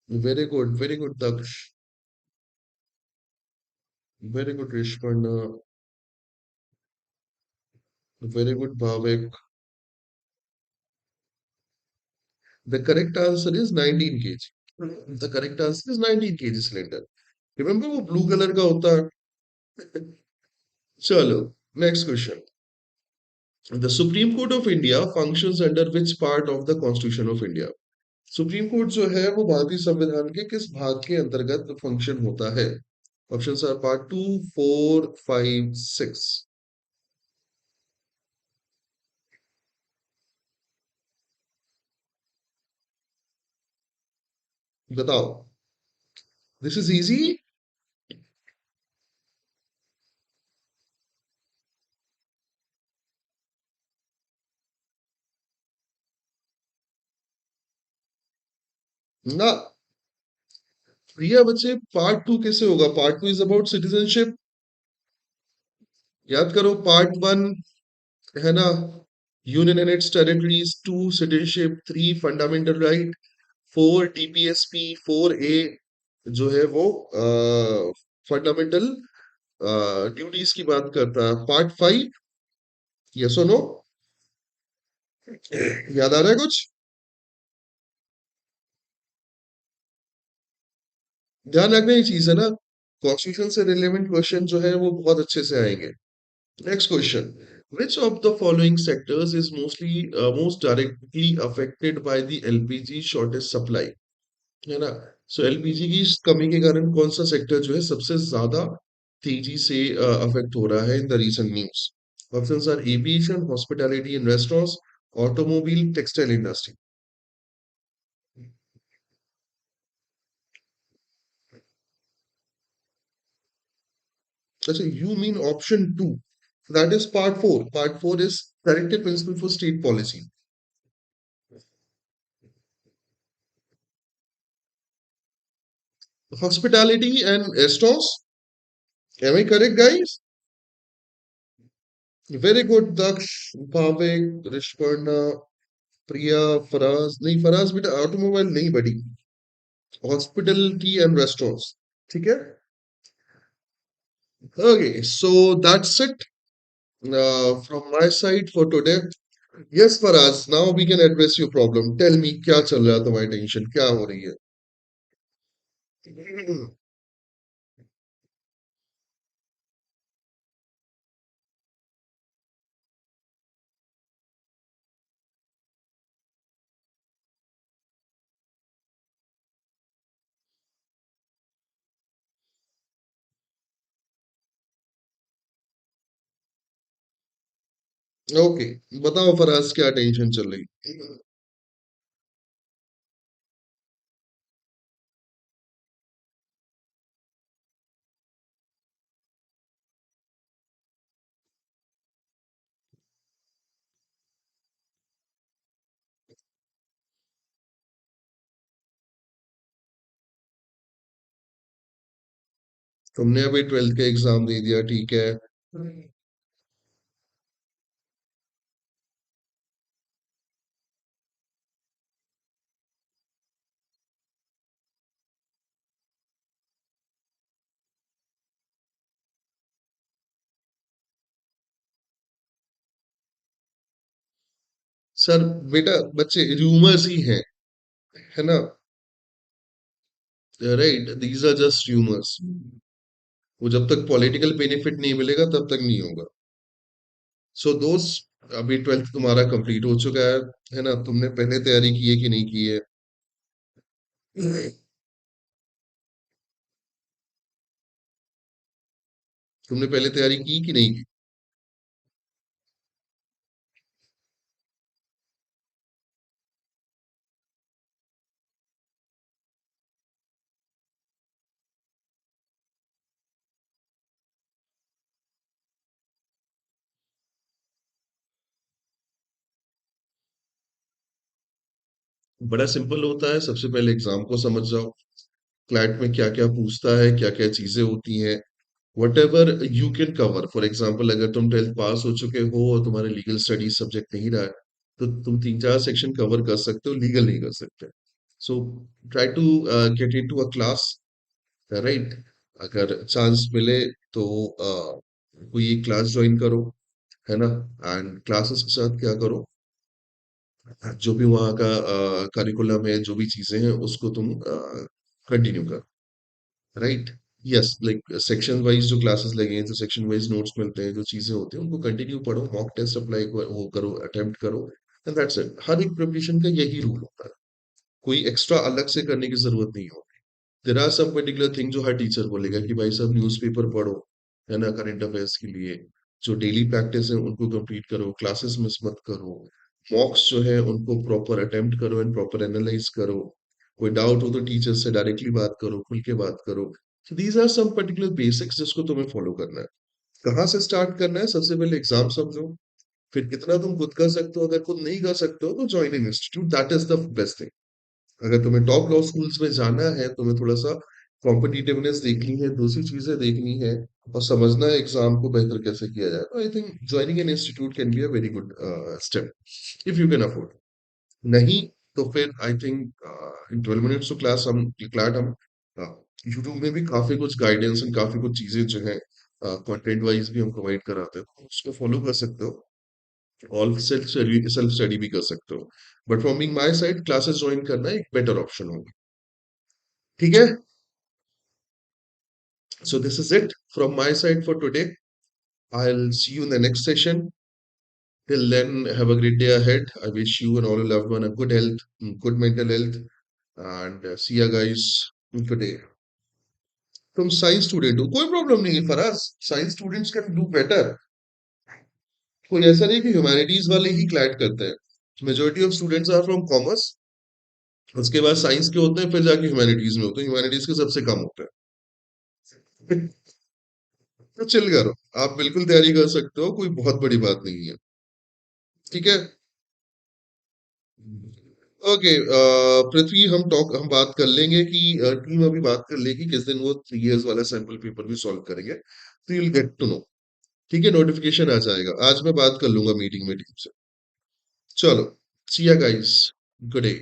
[SPEAKER 1] Very good Daksh, very good Rishparna, very good Bhavik. The correct answer is 19 kg. The correct answer is 19 kg cylinder. Remember वो ब्लू कलर का होता है। चलो next question. The Supreme Court of India functions under which part of the Constitution of India? Supreme court जो है वो भारतीय संविधान के किस भाग के अंतर्गत फंक्शन होता है? Option are part 2, 4, 5, 6। बताओ। दिस इज इजी ना। प्रिया बच्चे, पार्ट टू कैसे होगा? Part two is about citizenship. याद करो, पार्ट वन है ना, union and its territories, two citizenship, three fundamental right, four DPSP, four A जो है वो फंडामेंटल ड्यूटीज की बात करता है। पार्ट फाइव, यस और नो? याद आ रहा है कुछ? ध्यान रखना ये चीज है ना, कॉन्स्टिट्यूशन से रिलेवेंट क्वेश्चन जो है वो बहुत अच्छे से आएंगे। Next question. Which of the following sectors is most directly affected by the LPG shortage supply? है ना, सो एलपीजी की इस कमी के कारण कौन सा सेक्टर जो है सबसे ज्यादा तेजी से अफेक्ट हो रहा है in the recent news? Options are aviation, hospitality and restaurants, automobile, textile industry. अच्छा, you mean option two? That is part four. Part four is directive principle for state policy. Hospitality and restaurants. Am I correct, guys? Very good, Daksh, Bhavik, Rishparna, Priya, Faraz. नहीं, फराज बेटा ऑटोमोबाइल नहीं बड़ी, हॉस्पिटलिटी एंड रेस्टोरेंट्स। ठीक है। Okay, so that's it. From my side for today, yes, Faraz, now we can address your problem. Tell me, क्या चल रहा है तुम्हारी टेंशन क्या हो रही है? ओके, बताओ फराज क्या टेंशन चल रही? तुमने अभी 12th का एग्जाम दे दिया, ठीक है। सर, बेटा, बच्चे रूमर्स ही हैं, है ना? Right, these are just rumours. वो जब तक पॉलिटिकल बेनिफिट नहीं मिलेगा तब तक नहीं होगा। सो दोस्त, अभी 12th तुम्हारा कंप्लीट हो चुका है ना? तुमने पहले तैयारी की है कि नहीं की है? तुमने पहले तैयारी की कि नहीं की? बड़ा सिंपल होता है, सबसे पहले एग्जाम को समझ जाओ। क्लैट में क्या क्या पूछता है, क्या क्या चीजें होती हैं। What ever you can cover, for example अगर तुम 12th पास हो चुके हो और तुम्हारे लीगल स्टडीज सब्जेक्ट नहीं रहा है, तो तुम तीन चार सेक्शन कवर कर सकते हो, लीगल नहीं कर सकते। So try to get into a class, right? अगर चांस मिले तो कोई एक क्लास ज्वाइन करो, है ना? एंड क्लासेस के साथ क्या करो, जो भी वहाँ का करिकुलम है, जो भी चीजें हैं, उसको तुम कंटिन्यू करो, right? Yes, like section wise जो क्लासेस लगे हैं, जो सेक्शन वाइज नोट्स मिलते हैं, जो चीजें होती हैं, उनको कंटिन्यू पढ़ो, मॉक टेस्ट अप्लाई वो करो, अटेम्प्ट करो, एंड दैट्स इट। हर एक प्रिपरेशन का यही रूल होता है, कोई एक्स्ट्रा अलग से करने की जरूरत नहीं होती। There are some particular thing जो हर टीचर बोलेगा कि भाई साहब न्यूज़पेपर पढ़ो, है ना, करंट अफेयर्स के लिए। जो डेली प्रैक्टिस है उनको कंप्लीट करो, क्लासेस मिस मत करो, मॉक्स जो है उनको प्रॉपर अटेम्प्ट करो एंड प्रॉपर एनालाइज करो। कोई डाउट हो तो टीचर से डायरेक्टली बात करो, खुल के बात करो। So these are some particular basics जिसको तुम्हें फॉलो करना है। कहाँ से स्टार्ट करना है? सबसे पहले एग्जाम समझो, फिर कितना तुम खुद कर सकते हो, अगर खुद नहीं कर सकते हो तो join in institute, that is the best thing. अगर तुम्हें टॉप लॉ स्कूल्स में जाना है, तुम्हें थोड़ा सा कॉम्पिटिटिवनेस देखनी है, दूसरी चीजें देखनी है, और समझना है एग्जाम को बेहतर कैसे किया जाए, तो I think joining an institute can be a very good step, if you can afford. नहीं तो फिर I think in 12 minutes to class हम क्लाट हम यूट्यूब में भी काफी कुछ गाइडेंस एंड काफी कुछ चीजें जो है कंटेंट वाइज भी हम प्रोवाइड कराते हैं, तो उसको फॉलो कर सकते हो। ऑल सेल्फ स्टडी भी कर सकते हो, but from Bing my side classes join करना एक बेटर ऑप्शन होगा। ठीक है? So this is it from my side for today. I'll see you in the next session. Till then, have a great day ahead. I wish you and all your loved one a good health, good mental health, and see you guys. Good day. तुम साइंस स्टूडेंट हो, कोई प्रॉब्लम नहीं है Faraz, science students can do better. कोई ऐसा नहीं कि ह्यूमैनिटीज वाले ही क्लैट करते हैं। Majority of students are from commerce, उसके बाद साइंस के होते हैं, फिर जाके ह्यूमैनिटीज में होते हैं, ह्यूमैनिटीज के सबसे कम होते हैं। तो चिल करो, आप बिल्कुल तैयारी कर सकते हो, कोई बहुत बड़ी बात नहीं है। ठीक है? ओके, पृथ्वी, हम बात कर लेंगे कि टीम अभी बात कर लेगी किस दिन वो 3 इयर्स वाला सैंपल पेपर भी सॉल्व करेंगे, तो यूल गेट टू नो। ठीक है, नोटिफिकेशन आ जाएगा, आज मैं बात कर लूंगा मीटिंग में टीम से। चलो, सी या गाइस, गुड डे।